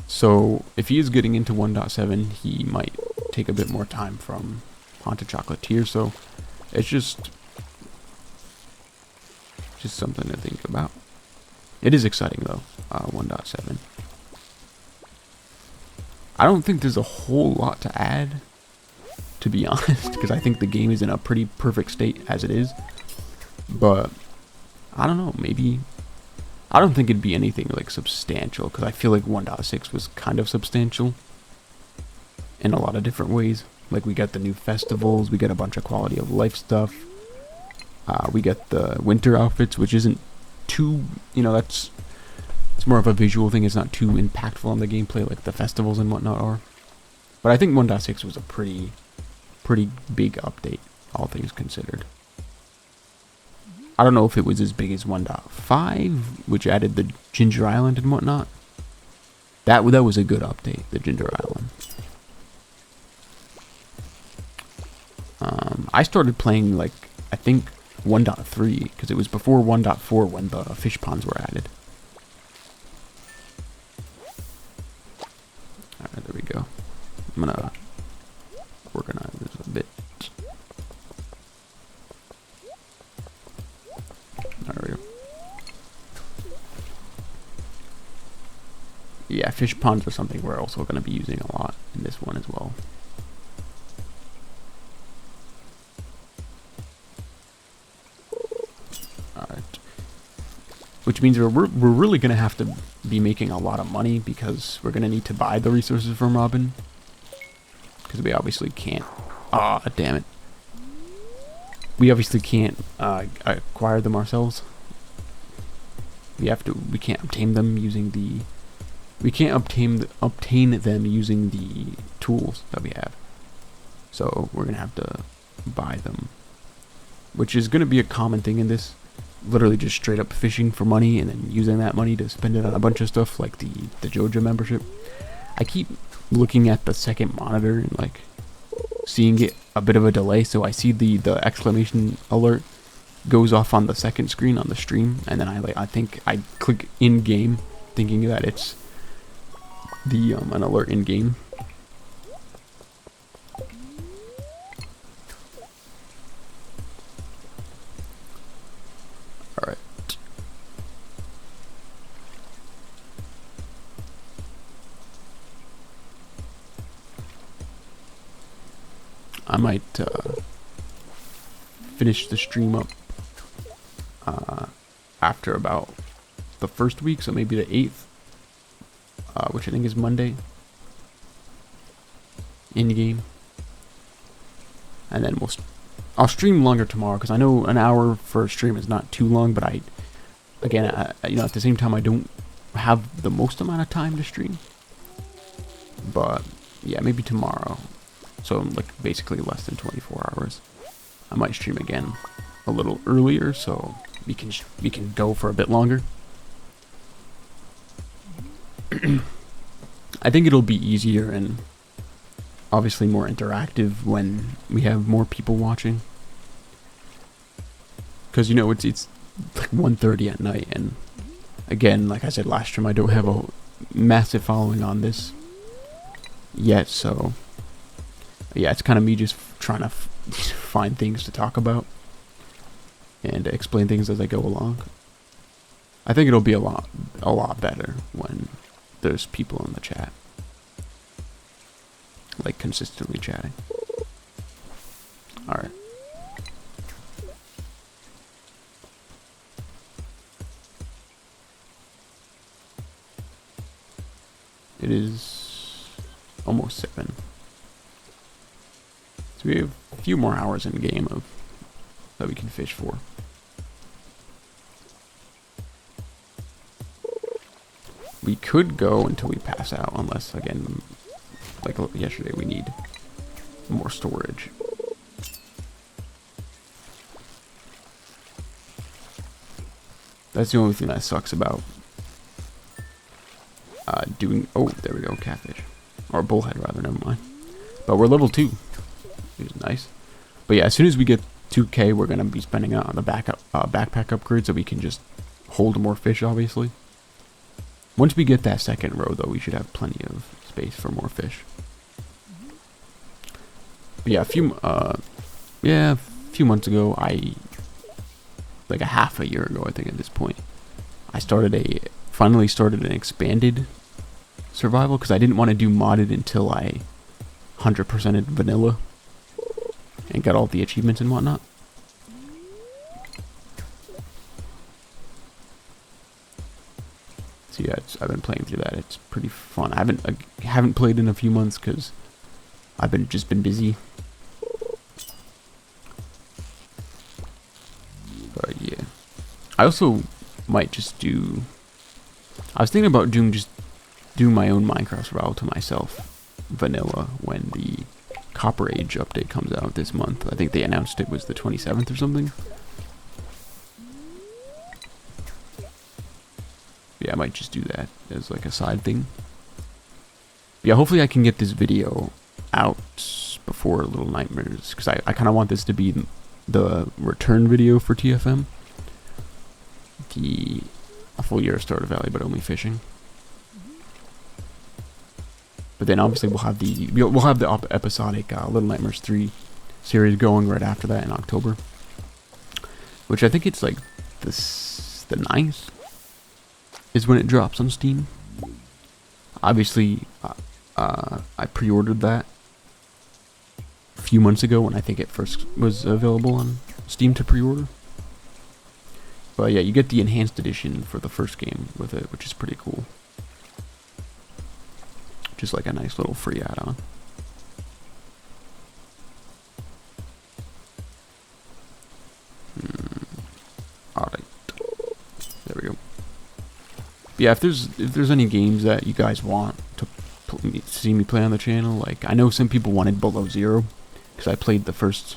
So if he is getting into 1.7, he might take a bit more time from Haunted Chocolatier. So it's just something to think about. It is exciting though, 1.7. I don't think there's a whole lot to add, to be honest, because I think the game is in a pretty perfect state as it is. But I don't know, maybe I don't think it'd be anything like substantial, because I feel like 1.6 was kind of substantial in a lot of different ways. Like we got the new festivals, we got a bunch of quality of life stuff. We got the winter outfits, which isn't too, it's more of a visual thing. It's not too impactful on the gameplay like the festivals and whatnot are. But I think 1.6 was a pretty big update, all things considered. I don't know if it was as big as 1.5, which added the Ginger Island and whatnot. That was a good update, the Ginger Island. I started playing, I think 1.3, because it was before 1.4 when the fish ponds were added. I'm gonna organize this a bit. There we go. Yeah, fish ponds are something we're also going to be using a lot in this one as well. Alright. Which means we're really going to have to be making a lot of money because we're going to need to buy the resources from Robin. Because we obviously can't. Ah, damn it. We obviously can't acquire them ourselves. We can't obtain them using the... We can't obtain them using the tools that we have. So we're going to have to buy them. Which is going to be a common thing in this. Literally just straight up fishing for money and then using that money to spend it on a bunch of stuff like the Joja membership. I keep looking at the second monitor and like seeing it a bit of a delay. So I see the exclamation alert goes off on the second screen on the stream. And then I think I click in game thinking that it's the an alert in game. All right. I might finish the stream up after about the first week, so maybe the 8th. Which I think is Monday, in game, and then I'll stream longer tomorrow because I know an hour for a stream is not too long. But again, you know, at the same time, I don't have the most amount of time to stream. But yeah, maybe tomorrow. So like basically less than 24 hours. I might stream again a little earlier, so we can go for a bit longer. I think it'll be easier and obviously more interactive when we have more people watching. Because, you know, it's like 1:30 at night, and again, like I said last stream, I don't have a massive following on this yet, so yeah, it's kind of me just trying to find things to talk about and explain things as I go along. I think it'll be a lot better when there's people in the chat, like consistently chatting. All right. It is almost 7. So we have a few more hours in game that we can fish for. We could go until we pass out, unless, again, like yesterday, we need more storage. That's the only thing that sucks about doing... Oh, there we go, catfish. Or bullhead, rather, never mind. But we're level 2, which is nice. But yeah, as soon as we get 2K, we're going to be spending it on the backpack upgrade so we can just hold more fish, obviously. Once we get that second row, though, we should have plenty of space for more fish. But yeah, a few months ago, like a half a year ago, I think at this point, I finally started an expanded survival because I didn't want to do modded until I 100%ed vanilla and got all the achievements and whatnot. So yeah, I've been playing through that. It's pretty fun. I haven't played in a few months because I've just been busy. But yeah, I also might just do. I was thinking about doing my own Minecraft survival to myself, vanilla, when the Copper Age update comes out this month. I think they announced it was the 27th or something. Yeah, I might just do that as like a side thing. But yeah, hopefully I can get this video out before Little Nightmares, because I kind of want this to be the return video for TFM. A full year of Stardew Valley, but only fishing. But then obviously we'll have the episodic Little Nightmares 3 series going right after that in October, which I think it's like the 9th is when it drops on Steam. Obviously, I pre-ordered that a few months ago when I think it first was available on Steam to pre-order. But yeah, you get the enhanced edition for the first game with it, which is pretty cool. Just like a nice little free add-on. Alright. There we go. But yeah, if there's any games that you guys want to see me play on the channel, like I know some people wanted Below Zero, because I played the first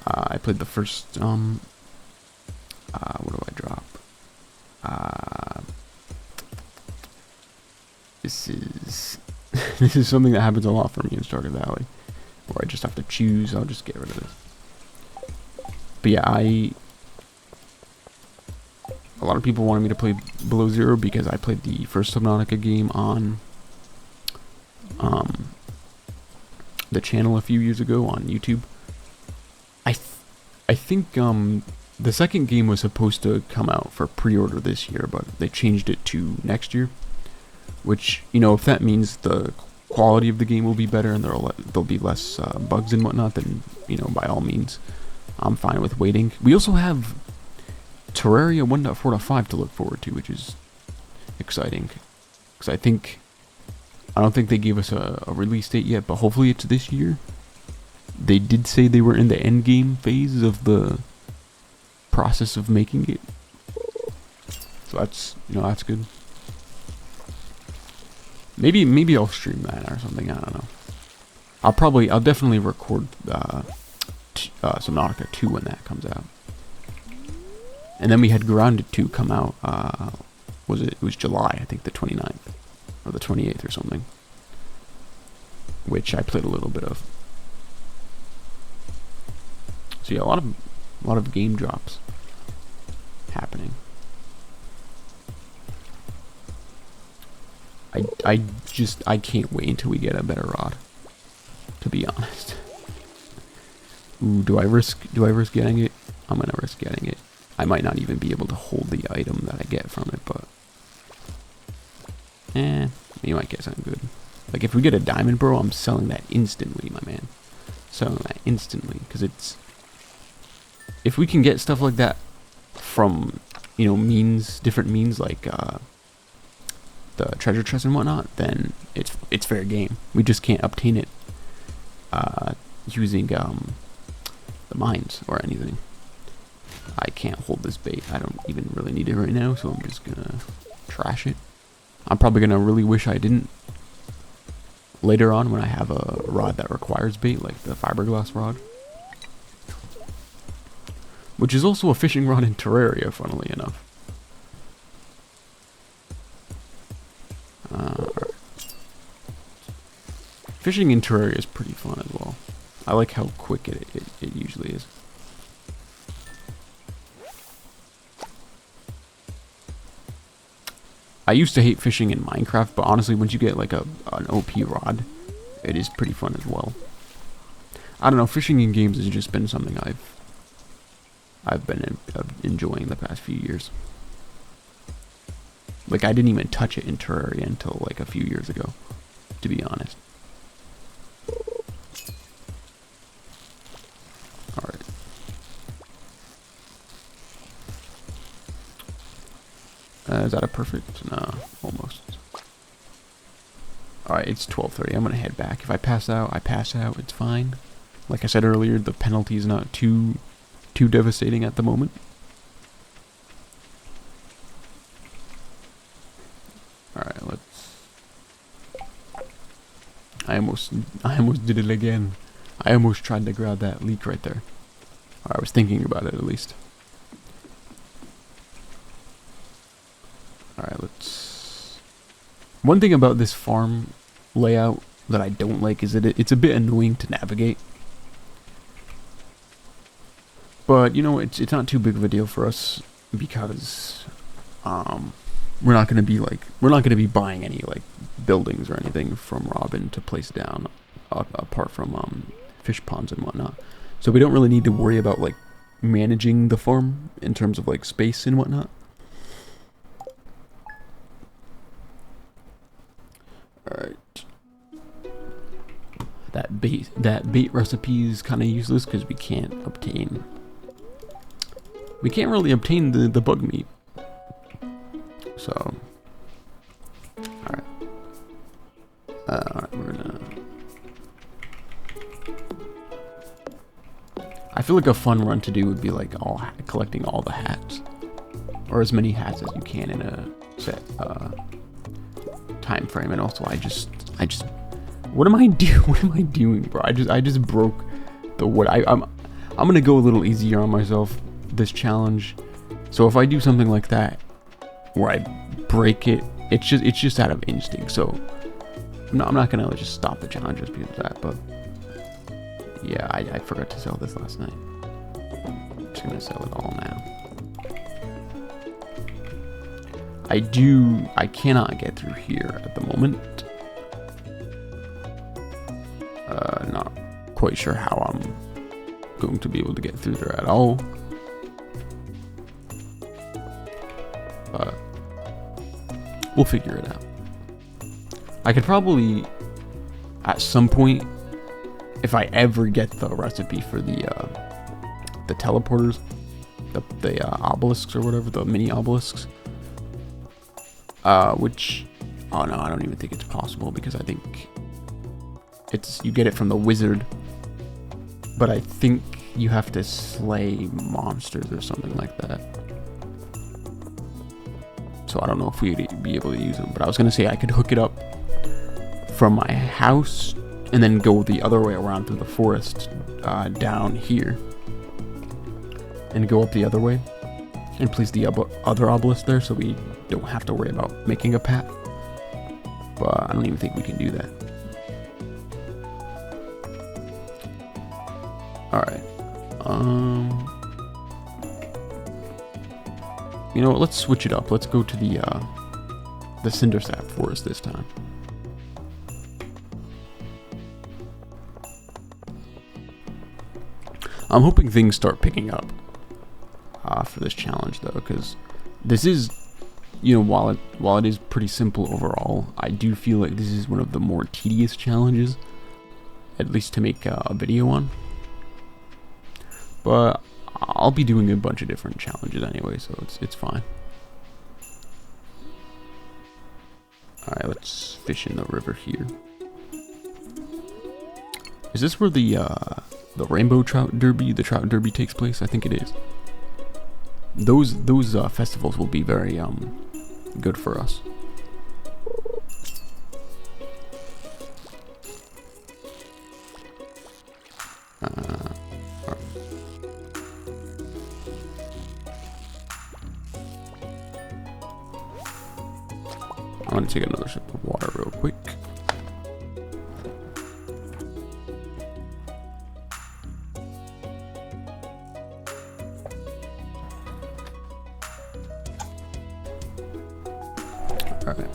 what do I drop? This is this is something that happens a lot for me in Stardew Valley, where I just have to choose. I'll just get rid of this. But yeah, a lot of people wanted me to play Below Zero because I played the first Subnautica game on the channel a few years ago on YouTube. I think the second game was supposed to come out for pre-order this year, but they changed it to next year. Which, you know, if that means the quality of the game will be better and there'll be less bugs and whatnot, then, you know, by all means, I'm fine with waiting. We also have Terraria 1.4.5 to look forward to, which is exciting. Because I don't think they gave us a release date yet, but hopefully it's this year. They did say they were in the end game phase of the process of making it. So that's, you know, that's good. Maybe I'll stream that or something, I don't know. I'll definitely record Subnautica 2 when that comes out. And then we had Grounded 2 come out, it was July, I think the 29th, or the 28th or something. Which I played a little bit of. So yeah, a lot of game drops happening. I can't wait until we get a better rod, to be honest. Ooh, do I risk getting it? I'm gonna risk getting it. I might not even be able to hold the item that I get from it, but you might get something good. Like if we get a diamond bro, I'm selling that instantly, my man. Selling that instantly, because it's, if we can get stuff like that from, you know, different means like the treasure chest and whatnot, then it's fair game. We just can't obtain it using the mines or anything. I can't hold this bait. I don't even really need it right now, so I'm just gonna trash it. I'm probably gonna really wish I didn't later on when I have a rod that requires bait, like the fiberglass rod. Which is also a fishing rod in Terraria, funnily enough. Fishing in Terraria is pretty fun as well. I like how quick it usually is. I used to hate fishing in Minecraft, but honestly, once you get like an OP rod, it is pretty fun as well. I don't know, fishing in games has just been something I've been enjoying the past few years. Like, I didn't even touch it in Terraria until like a few years ago, to be honest. Alright. Is that a perfect? No, almost. Alright, it's 12:30. I'm gonna head back. If I pass out, I pass out. It's fine. Like I said earlier, the penalty is not too devastating at the moment. Alright, let's... I almost did it again. I almost tried to grab that leak right there. Or I was thinking about it at least. Alright, let's... One thing about this farm layout that I don't like is that it's a bit annoying to navigate. But, you know, it's not too big of a deal for us because, we're not gonna be buying any like buildings or anything from Robin to place down, apart from fish ponds and whatnot. So we don't really need to worry about like managing the farm in terms of like space and whatnot. Alright. That bait recipe is kind of useless because we can't really obtain the bug meat. So alright. Alright, we're gonna, I feel like a fun run to do would be like collecting all the hats, or as many hats as you can in a set time frame. And also I just what am I doing, bro? I just broke the wood. I'm gonna go a little easier on myself this challenge. So if I do something like that where I break it, it's just out of instinct. So I'm not gonna just stop the challenge just because of that. But yeah, I forgot to sell this last night. I'm just gonna sell it all now. I cannot get through here at the moment. Not quite sure how I'm going to be able to get through there at all. But we'll figure it out. I could probably, at some point, if I ever get the recipe for the teleporters, the obelisks or whatever, the mini obelisks, which, oh no, I don't even think it's possible because I think you get it from the wizard, but I think you have to slay monsters or something like that. So I don't know if we'd be able to use them, but I was gonna say I could hook it up from my house and then go the other way around through the forest down here and go up the other way and place the other obelisk there, so we don't have to worry about making a path. But I don't even think we can do that. Alright. You know what, let's switch it up. Let's go to the Cindersap forest this time. I'm hoping things start picking up for this challenge though, because this is, you know, while it is pretty simple overall, I do feel like this is one of the more tedious challenges, at least to make a video on. But I'll be doing a bunch of different challenges anyway, so it's fine. Alright, let's fish in the river here. Is this where the Rainbow Trout Derby, the Trout Derby takes place? I think it is. Those festivals will be very good for us. I'm gonna take another sip of water real quick. Alright.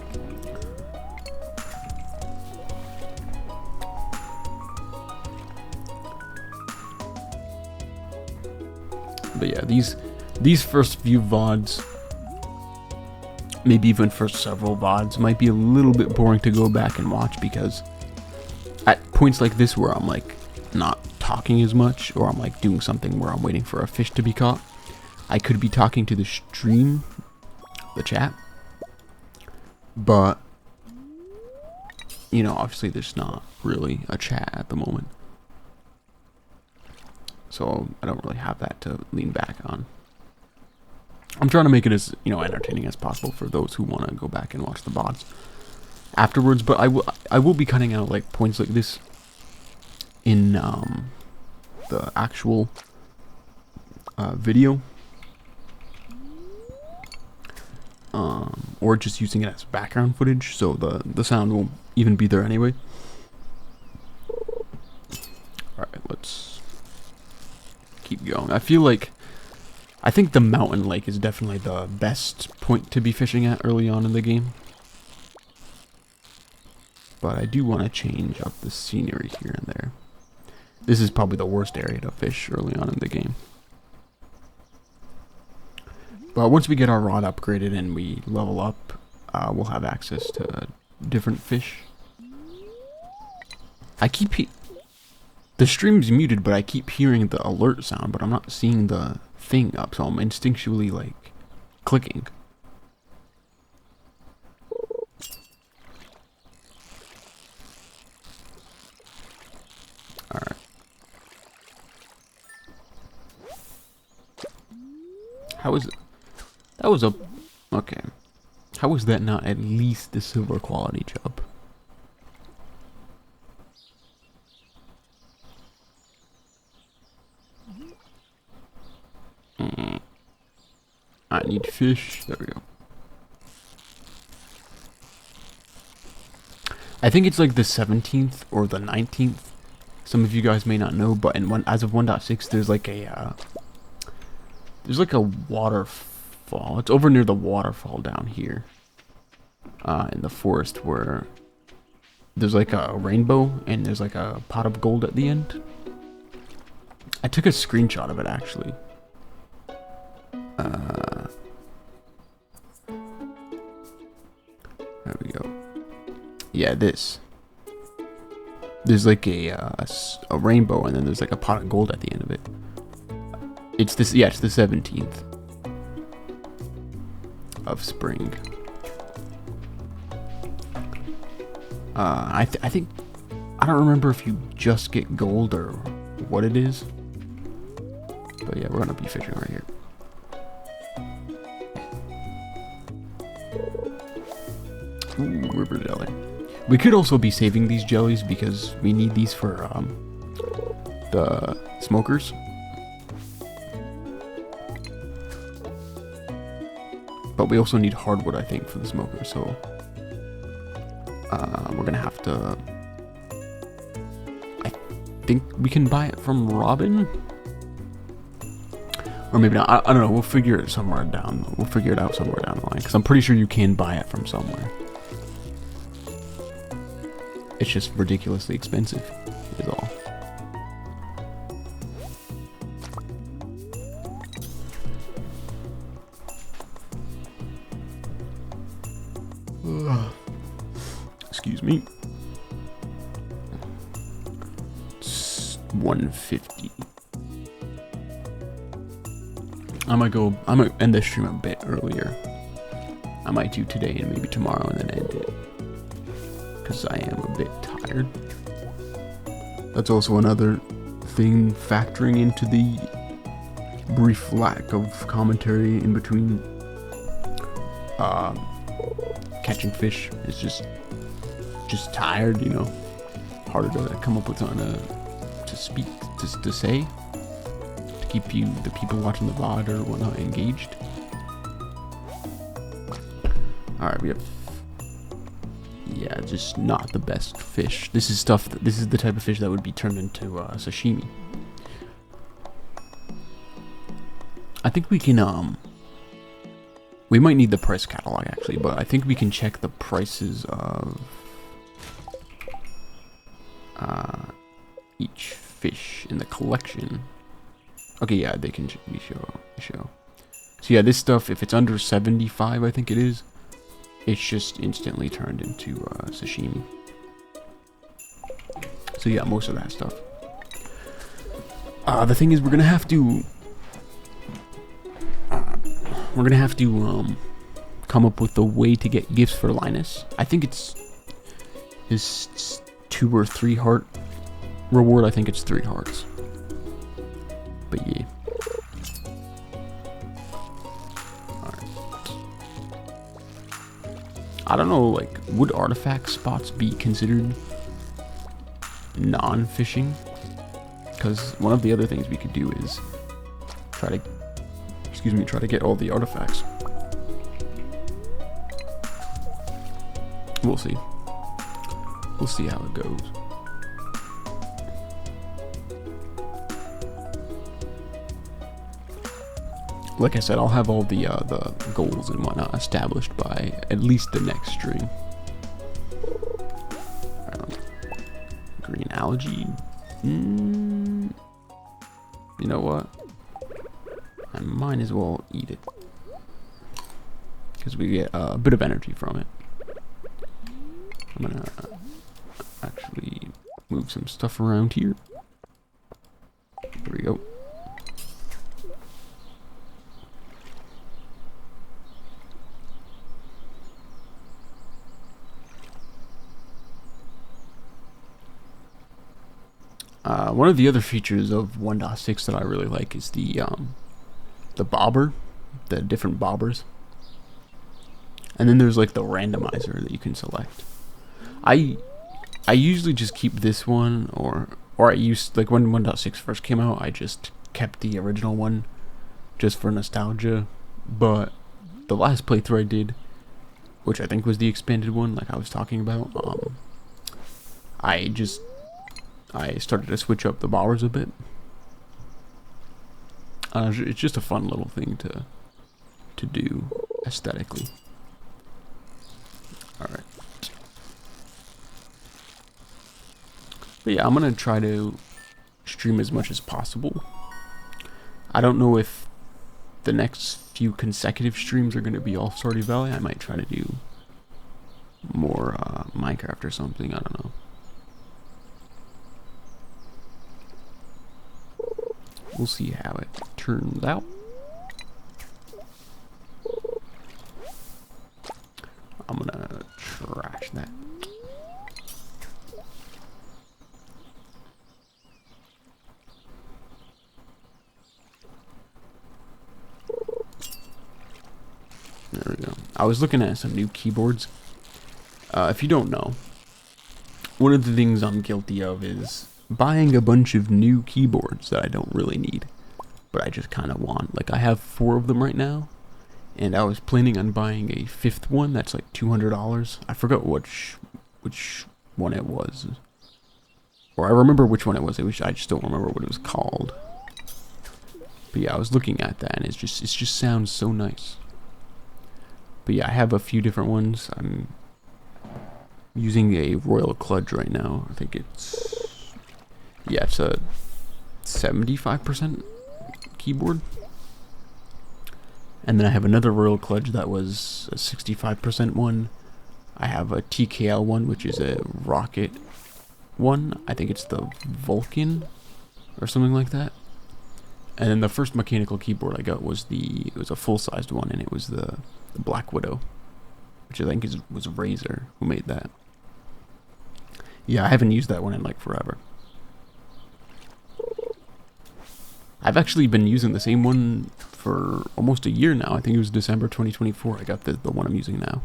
But yeah, these first few VODs, maybe even for several VODs, might be a little bit boring to go back and watch, because at points like this where I'm like not talking as much, or I'm like doing something where I'm waiting for a fish to be caught, I could be talking to the stream, the chat, but you know, obviously there's not really a chat at the moment, so I don't really have that to lean back on. I'm trying to make it as, you know, entertaining as possible for those who want to go back and watch the VODs afterwards. But I will be cutting out like points like this in the actual video, or just using it as background footage, so the sound won't even be there anyway. All right, let's keep going. I feel like I think the mountain lake is definitely the best point to be fishing at early on in the game. But I do want to change up the scenery here and there. This is probably the worst area to fish early on in the game. But once we get our rod upgraded and we level up, we'll have access to different fish. The stream's muted, but I keep hearing the alert sound, but I'm not seeing the thing up, so I'm instinctually, like, clicking. Alright. How is it? That was a... Okay. How is that not at least the silver quality job? I need fish. There we go. I think it's like the 17th or the 19th. Some of you guys may not know, but as of 1.6, there's like a waterfall. It's over near the waterfall down here, in the forest, where there's like a rainbow and there's like a pot of gold at the end. I took a screenshot of it actually. There we go. Yeah, this. There's like a rainbow, and then there's like a pot of gold at the end of it. It's this. Yeah, it's the 17th of spring. I think I don't remember if you just get gold or what it is. But yeah, we're gonna be fishing right here. Ooh, river jelly. We could also be saving these jellies because we need these for the smokers. But we also need hardwood, I think, for the smokers. So we're gonna have to. I think we can buy it from Robin, or maybe not. I don't know. We'll figure it somewhere down. We'll figure it out somewhere down the line because I'm pretty sure you can buy it from somewhere. It's just ridiculously expensive, is all. Excuse me. It's 150. I might end this stream a bit earlier. I might do today and maybe tomorrow and then end it, because I am a bit tired. That's also another thing factoring into the brief lack of commentary in between catching fish. Is just tired, you know. Harder to come up with something to speak, to say, to keep the people watching the VOD or whatnot engaged. Alright, we have, yeah, just not the best fish. This is the type of fish that would be turned into sashimi. I think we can, we might need the price catalog actually, but I think we can check the prices of each fish in the collection. Okay, yeah, they can show. So yeah, this stuff, if it's under 75, I think it is, it's just instantly turned into sashimi. So yeah, most of that stuff. The thing is, we're gonna have to come up with a way to get gifts for Linus. I think it's his 2 or 3 heart reward. I think it's 3 hearts. But yeah. Alright. I don't know, like, would artifact spots be considered non-fishing? Because one of the other things we could do is try to get all the artifacts. We'll see. We'll see how it goes. like I said, I'll have all the goals and whatnot established by at least the next stream. Green algae. You know what? I might as well eat it because we get a bit of energy from it. I'm gonna actually move some stuff around here. There we go. One of the other features of 1.6 that I really like is the bobber, the different bobbers. And then there's like the randomizer that you can select. I usually just keep this one, or I used, like when 1.6 first came out, I just kept the original one just for nostalgia. But the last playthrough I did, which I think was the expanded one, like I was talking about, I started to switch up the bobbers a bit. It's just a fun little thing to do aesthetically. Alright. But yeah, I'm gonna try to stream as much as possible. I don't know if the next few consecutive streams are gonna be all Stardew Valley. I might try to do more Minecraft or something, I don't know. We'll see how it turns out. I'm gonna trash that. There we go. I was looking at some new keyboards. If you don't know, one of the things I'm guilty of is buying a bunch of new keyboards that I don't really need, but I just kind of want. Like, I have 4 of them right now, and I was planning on buying a 5th one that's like $200. I forgot which one it was, or I remember which one it was. I just don't remember what it was called. But yeah, I was looking at that, and it just sounds so nice. But yeah, I have a few different ones. I'm using a Royal Kludge right now. I think it's, yeah, it's a 75% keyboard. And then I have another Royal Kludge that was a 65% one. I have a TKL one, which is a rocket one. I think it's the Vulcan or something like that. And then the first mechanical keyboard I got was it was a full-sized one, and it was the Black Widow, which I think was Razer who made that. Yeah, I haven't used that one in like forever. I've actually been using the same one for almost a year now. I think it was December 2024 I got the one I'm using now.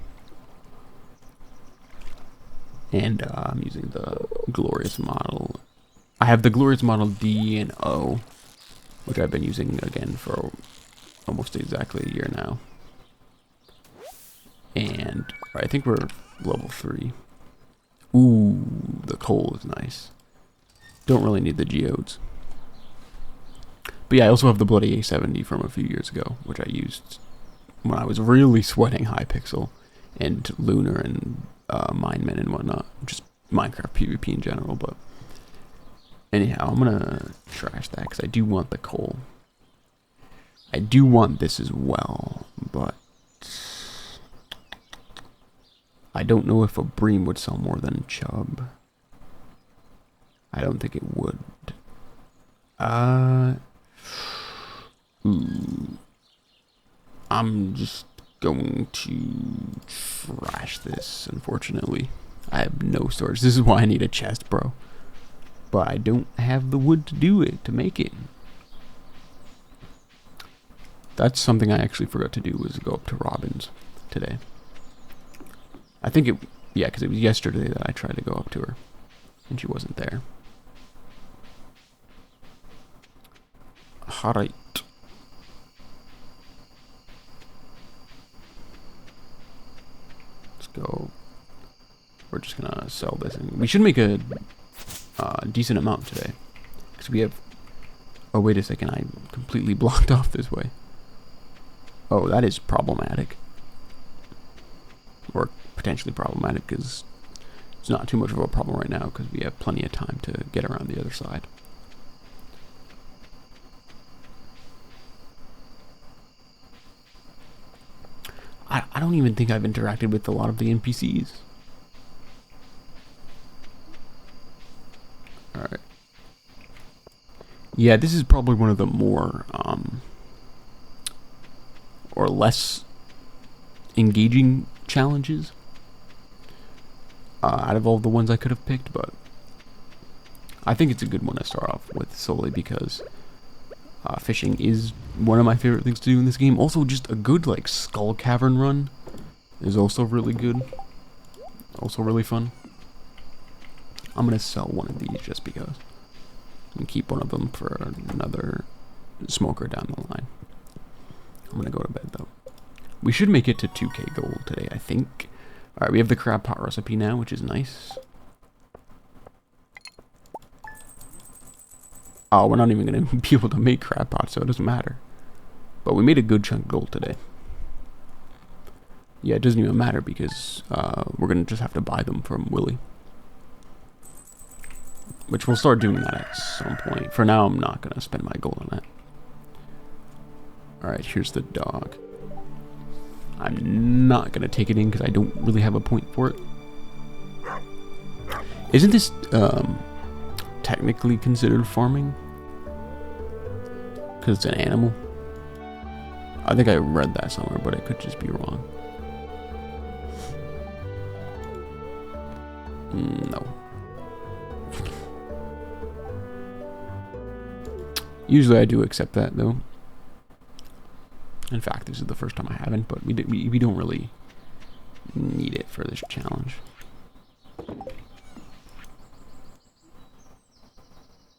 And I'm using the Glorious model. I have the Glorious model D and O, which I've been using again for almost exactly a year now. And I think we're level 3. Ooh, the coal is nice. Don't really need the geodes. But yeah, I also have the Bloody A70 from a few years ago, which I used when I was really sweating Hypixel and Lunar and Minemen and whatnot. Just Minecraft PvP in general, but anyhow, I'm gonna trash that because I do want the coal. I do want this as well, but I don't know if a bream would sell more than chub. I don't think it would. I'm just going to trash this, unfortunately. I have no storage. This is why I need a chest, bro. But I don't have the wood to do it, to make it. That's something I actually forgot to do, was go up to Robin's today. I think it, yeah, because it was yesterday that I tried to go up to her, and she wasn't there. Alright. Let's go. We're just gonna sell this, and we should make a decent amount today, because we have. Oh wait a second, I completely blocked off this way. Oh, that is problematic. Or potentially problematic, because it's not too much of a problem right now, because we have plenty of time to get around the other side. I don't even think I've interacted with a lot of the NPCs. Alright. Yeah, this is probably one of the more, or less engaging challenges out of all the ones I could have picked, but I think it's a good one to start off with solely because fishing is one of my favorite things to do in this game. Also, just a good like skull cavern run is also really good. Also really fun. I'm gonna sell one of these just because, and keep one of them for another smoker down the line. I'm gonna go to bed though. We should make it to 2k gold today, I think. Alright, we have the crab pot recipe now, which is nice. Oh, we're not even going to be able to make crab pots, so it doesn't matter. But we made a good chunk of gold today. Yeah, it doesn't even matter because we're going to just have to buy them from Willy. Which we'll start doing that at some point. For now, I'm not going to spend my gold on that. Alright, here's the dog. I'm not going to take it in because I don't really have a point for it. Isn't this technically considered farming? Because it's an animal? I think I read that somewhere, but I could just be wrong. No. Usually I do accept that, though. In fact, this is the first time I haven't, but we don't really need it for this challenge.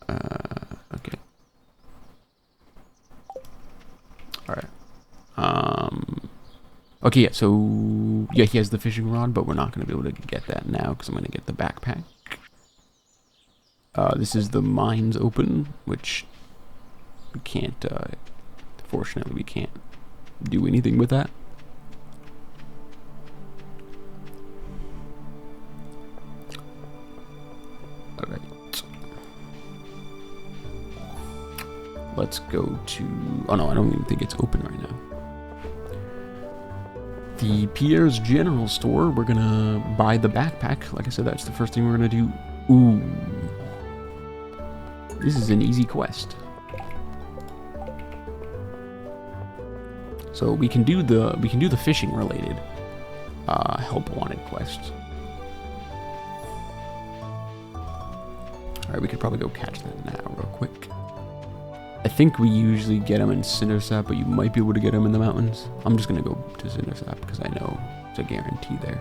Okay. Alright. Okay, yeah, so... Yeah, he has the fishing rod, but we're not going to be able to get that now, because I'm going to get the backpack. This is the mines open, which we can't... fortunately, we can't do anything with that. Alright. Let's go to... Oh no, I don't even think it's open right now. The Pierre's General Store, we're gonna buy the backpack. Like I said, that's the first thing we're gonna do. Ooh. This is an easy quest. So we can do the fishing related help wanted quests. Alright, we could probably go catch that now real quick. I think we usually get them in Cindersap, but you might be able to get them in the mountains. I'm just gonna go to Cindersap because I know it's a guarantee there.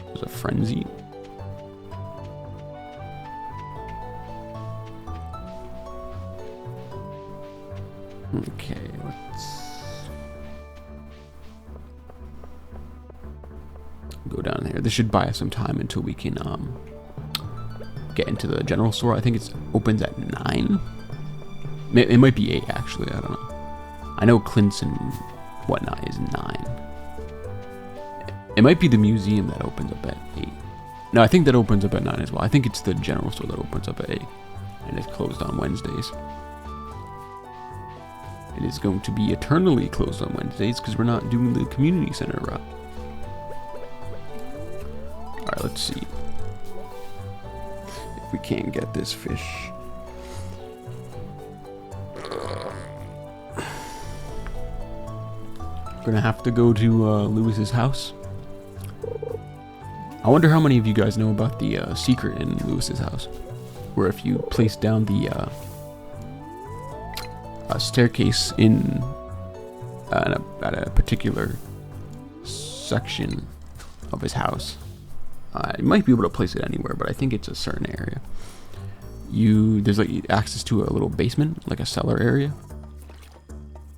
There's a frenzy. Okay, let's go down there. This should buy us some time until we can get into the general store. I think it opens at 9. It might be 8 actually. I don't know. I know Clint's and whatnot is 9. It might be the museum that opens up at 8. No, I think that opens up at 9 as well. I think it's the general store that opens up at 8, and it's closed on Wednesdays. It is going to be eternally closed on Wednesdays because we're not doing the community center route. Alright, let's see if we can't get this fish. We're gonna have to go to Lewis's house. I wonder how many of you guys know about the secret in Lewis's house, where if you place down the staircase in at a particular section of his house, you might be able to place it anywhere, but I think it's a certain area. There's like access to a little basement, like a cellar area,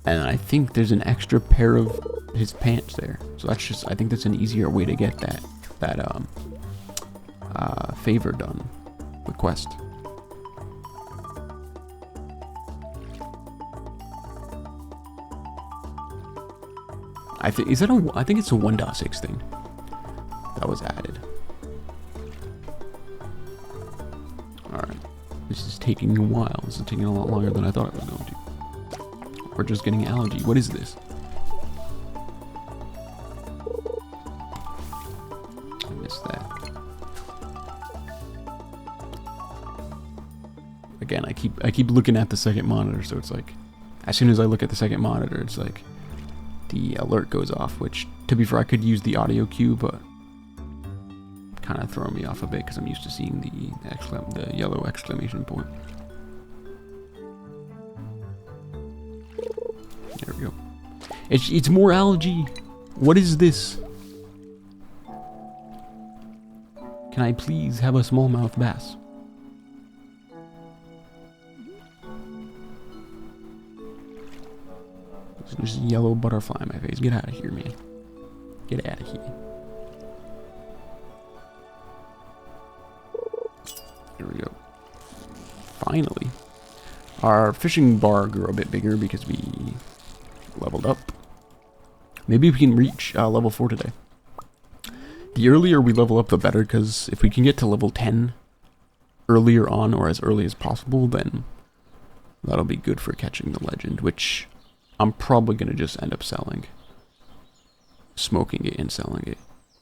and I think there's an extra pair of his pants there. So that's just, I think that's an easier way to get that favor done, the quest. I think is that a? I think it's a 1.6 thing that was added. All right, this is taking a while. This is taking a lot longer than I thought it was going to. We're just getting algae. What is this? I missed that. Again, I keep looking at the second monitor, so it's like, as soon as I look at the second monitor, it's like the alert goes off. Which, to be fair, I could use the audio cue, but kind of throwing me off a bit because I'm used to seeing the yellow exclamation point. There we go. It's more algae. What is this? Can I please have a smallmouth bass? There's a yellow butterfly in my face. Get out of here, man. Get out of here. There we go. Finally. Our fishing bar grew a bit bigger because we leveled up. Maybe we can reach level 4 today. The earlier we level up, the better, because if we can get to level 10 earlier on, or as early as possible, then that'll be good for catching the legend, which I'm probably going to just end up selling. Smoking it and selling it.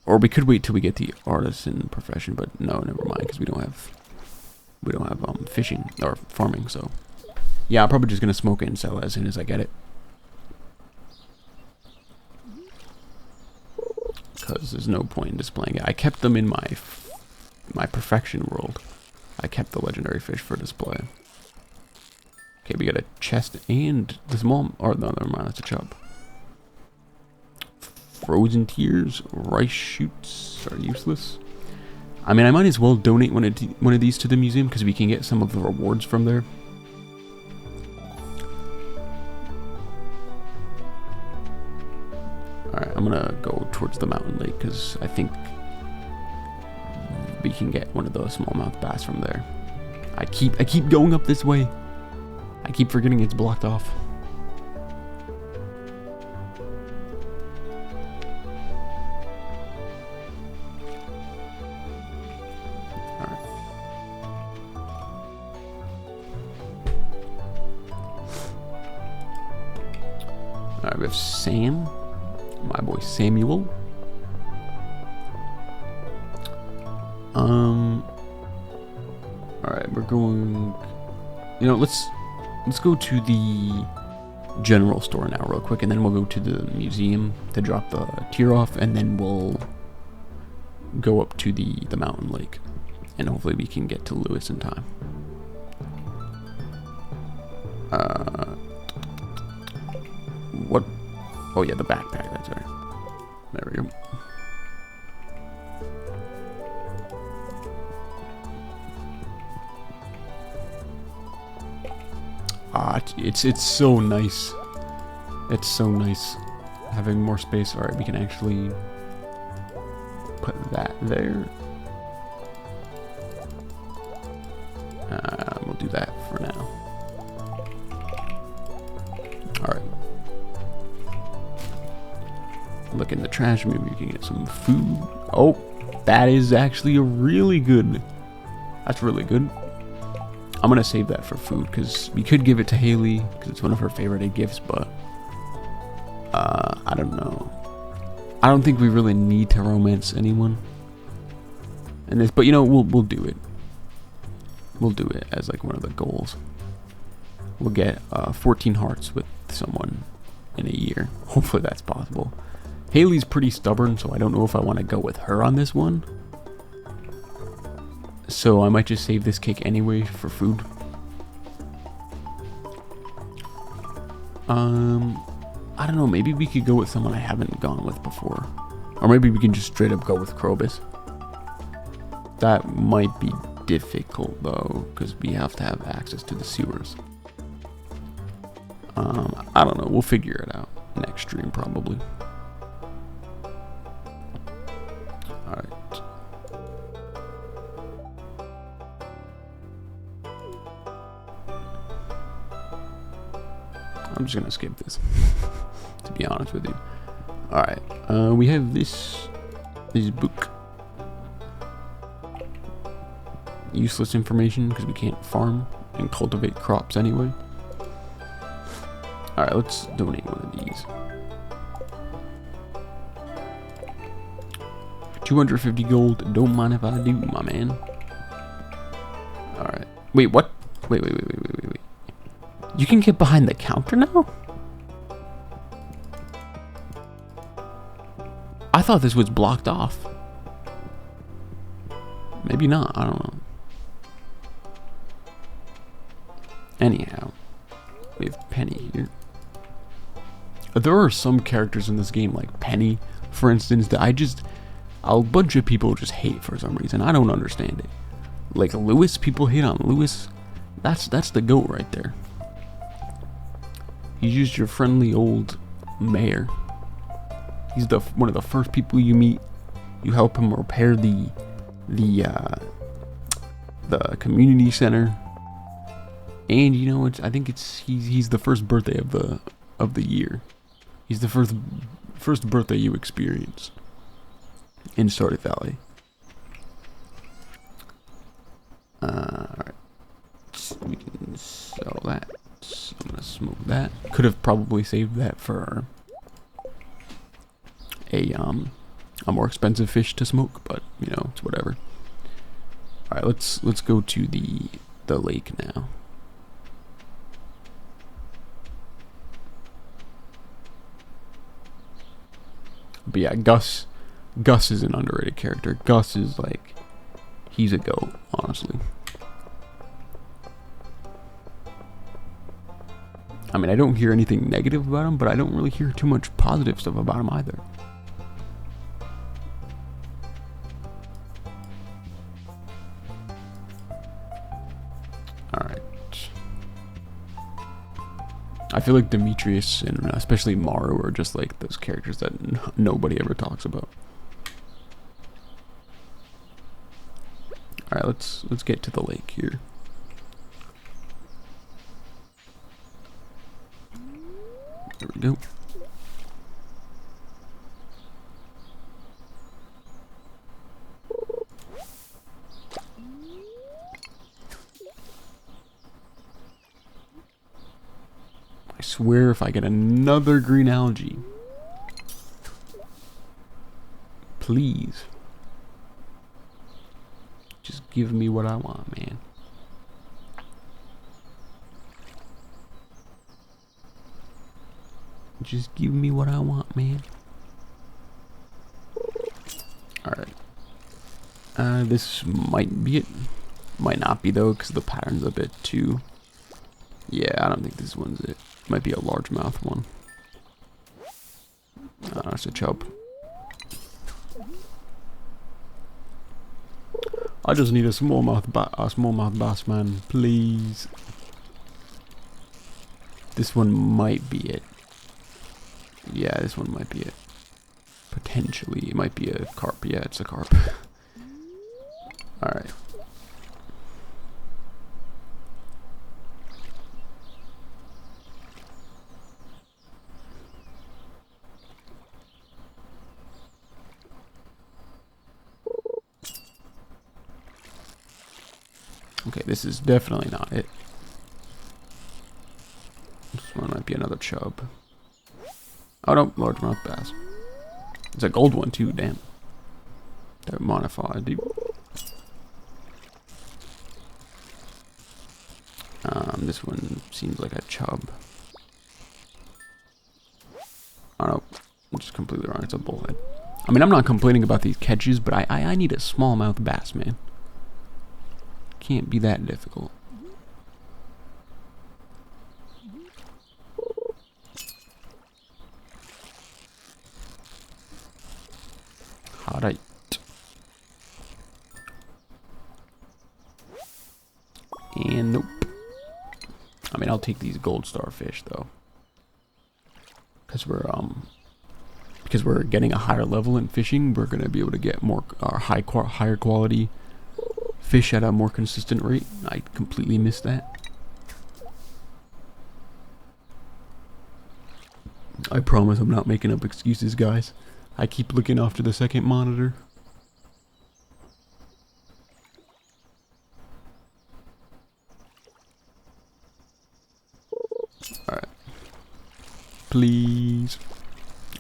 Or we could wait till we get the artisan profession, but no, never mind, because we don't have fishing or farming, so yeah, I'm probably just going to smoke it and sell it as soon as I get it. Because there's no point in displaying it. I kept them in my perfection world. I kept the legendary fish for display. Okay, we got a chest and the small, or no, never mind, that's a chub. Frozen tears, rice shoots are useless. I mean, I might as well donate one of these to the museum because we can get some of the rewards from there. Alright, I'm gonna go towards the mountain lake because I think we can get one of those smallmouth bass from there. I keep going up this way. I keep forgetting it's blocked off. Alright. Alright, we have Sam. My boy Samuel. Alright, we're going... You know, let's go to the general store now real quick, and then we'll go to the museum to drop the tier off, and then we'll go up to the mountain lake, and hopefully we can get to Lewis in time. What? Oh yeah, the backpack, that's right. There we go. It's so nice. It's so nice having more space. Alright, we can actually put that there. We'll do that for now. Alright. Look in the trash, maybe we can get some food. Oh, that is actually a really good. That's really good. I'm gonna save that for food because we could give it to Haley because it's one of her favorite gifts, but I don't know. I don't think we really need to romance anyone in this, but you know, we'll do it. We'll do it as like one of the goals. We'll get 14 hearts with someone in a year. Hopefully that's possible. Haley's pretty stubborn, so I don't know if I want to go with her on this one. So I might just save this cake anyway for food. I don't know, maybe we could go with someone I haven't gone with before. Or maybe we can just straight up go with Krobus. That might be difficult though, because we have to have access to the sewers. I don't know, we'll figure it out next stream probably. Alright. I'm just gonna skip this, to be honest with you. Alright, we have this book. Useless information because we can't farm and cultivate crops anyway. Alright, let's donate one of these. 250 gold, don't mind if I do, my man. Alright. Wait, what? Wait. You can get behind the counter now? I thought this was blocked off. Maybe not, I don't know. Anyhow, we have Penny here. There are some characters in this game, like Penny, for instance, that a bunch of people just hate for some reason. I don't understand it. Like Lewis, people hate on Lewis. That's the GOAT right there. He's just your friendly old mayor. He's one of the first people you meet. You help him repair the community center. And you know, I think he's the first birthday of the year. He's the first birthday you experience in Stardew Valley. Alright. We can sell that. So I'm gonna smoke that. Could have probably saved that for a more expensive fish to smoke, but you know, it's whatever. Alright, let's go to the lake now. But yeah, Gus is an underrated character. Gus is like, he's a GOAT, honestly. I mean, I don't hear anything negative about him, but I don't really hear too much positive stuff about him either. Alright. I feel like Demetrius and especially Maru are just like those characters that nobody ever talks about. Alright, let's get to the lake here. There we go. I swear if I get another green algae, please, just give me what I want, man. Just give me what I want, man. Alright. This might be it. Might not be though, because the pattern's a bit too... Yeah, I don't think this one's it. Might be a largemouth one. Oh, it's a chub. I just need a smallmouth bass, man, please. This one might be it. Yeah, this one might be it. Potentially, it might be a carp. Yeah, it's a carp. Alright. Okay, this is definitely not it. This one might be another chub. Oh no, largemouth bass. It's a gold one too, damn. Don't mind if I do. This one seems like a chub. Oh no, I'm just completely wrong, it's a bullhead. I mean, I'm not complaining about these catches, but I need a smallmouth bass, man. Can't be that difficult. Alright. And nope. I mean, I'll take these gold starfish though, because we're getting a higher level in fishing. We're gonna be able to get more higher quality fish at a more consistent rate. I completely missed that. I promise I'm not making up excuses, guys. I keep looking off to the second monitor. Alright. Please.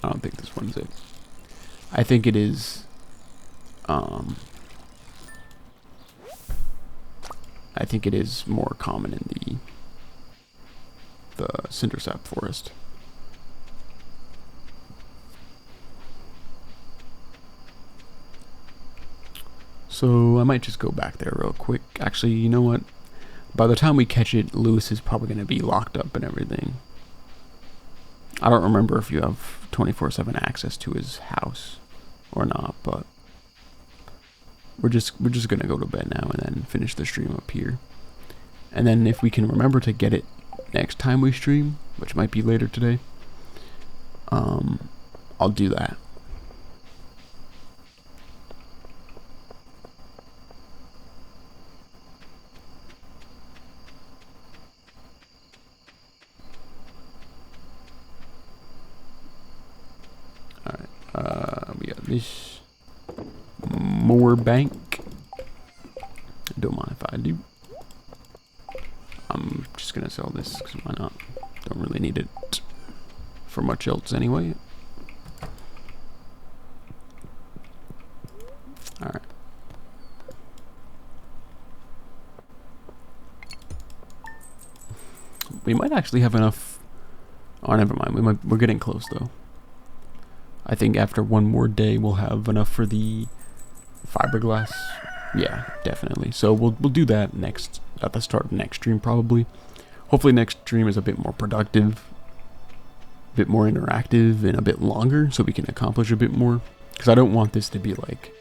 I don't think this one's it. I think it is, I think it is more common in the cindersap forest. So I might just go back there real quick. Actually, you know what? By the time we catch it, Lewis is probably going to be locked up and everything. I don't remember if you have 24/7 access to his house or not, but we're just gonna go to bed now and then finish the stream up here. And then if we can remember to get it next time we stream, which might be later today, I'll do that. Alright, we got this more bank. Don't mind if I do. I'm just gonna sell this because why not? Don't really need it for much else anyway. Alright. We might actually have enough. Oh, never mind. We're getting close though. I think after one more day we'll have enough for the fiberglass. Yeah, definitely. So we'll do that next at the start of next stream probably. Hopefully next stream is a bit more productive, a bit more interactive, and a bit longer so we can accomplish a bit more. Because I don't want this to be like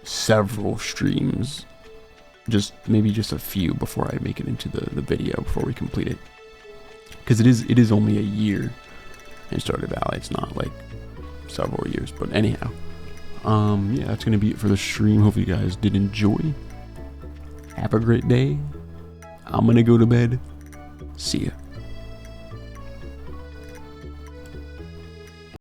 several streams. Maybe just a few before I make it into the video before we complete it. Because it is only a year in Stardew Valley. It's not like several years, but anyhow. Yeah, that's gonna be it for the stream. Hopefully you guys did enjoy. Have a great day. I'm gonna go to bed. See ya.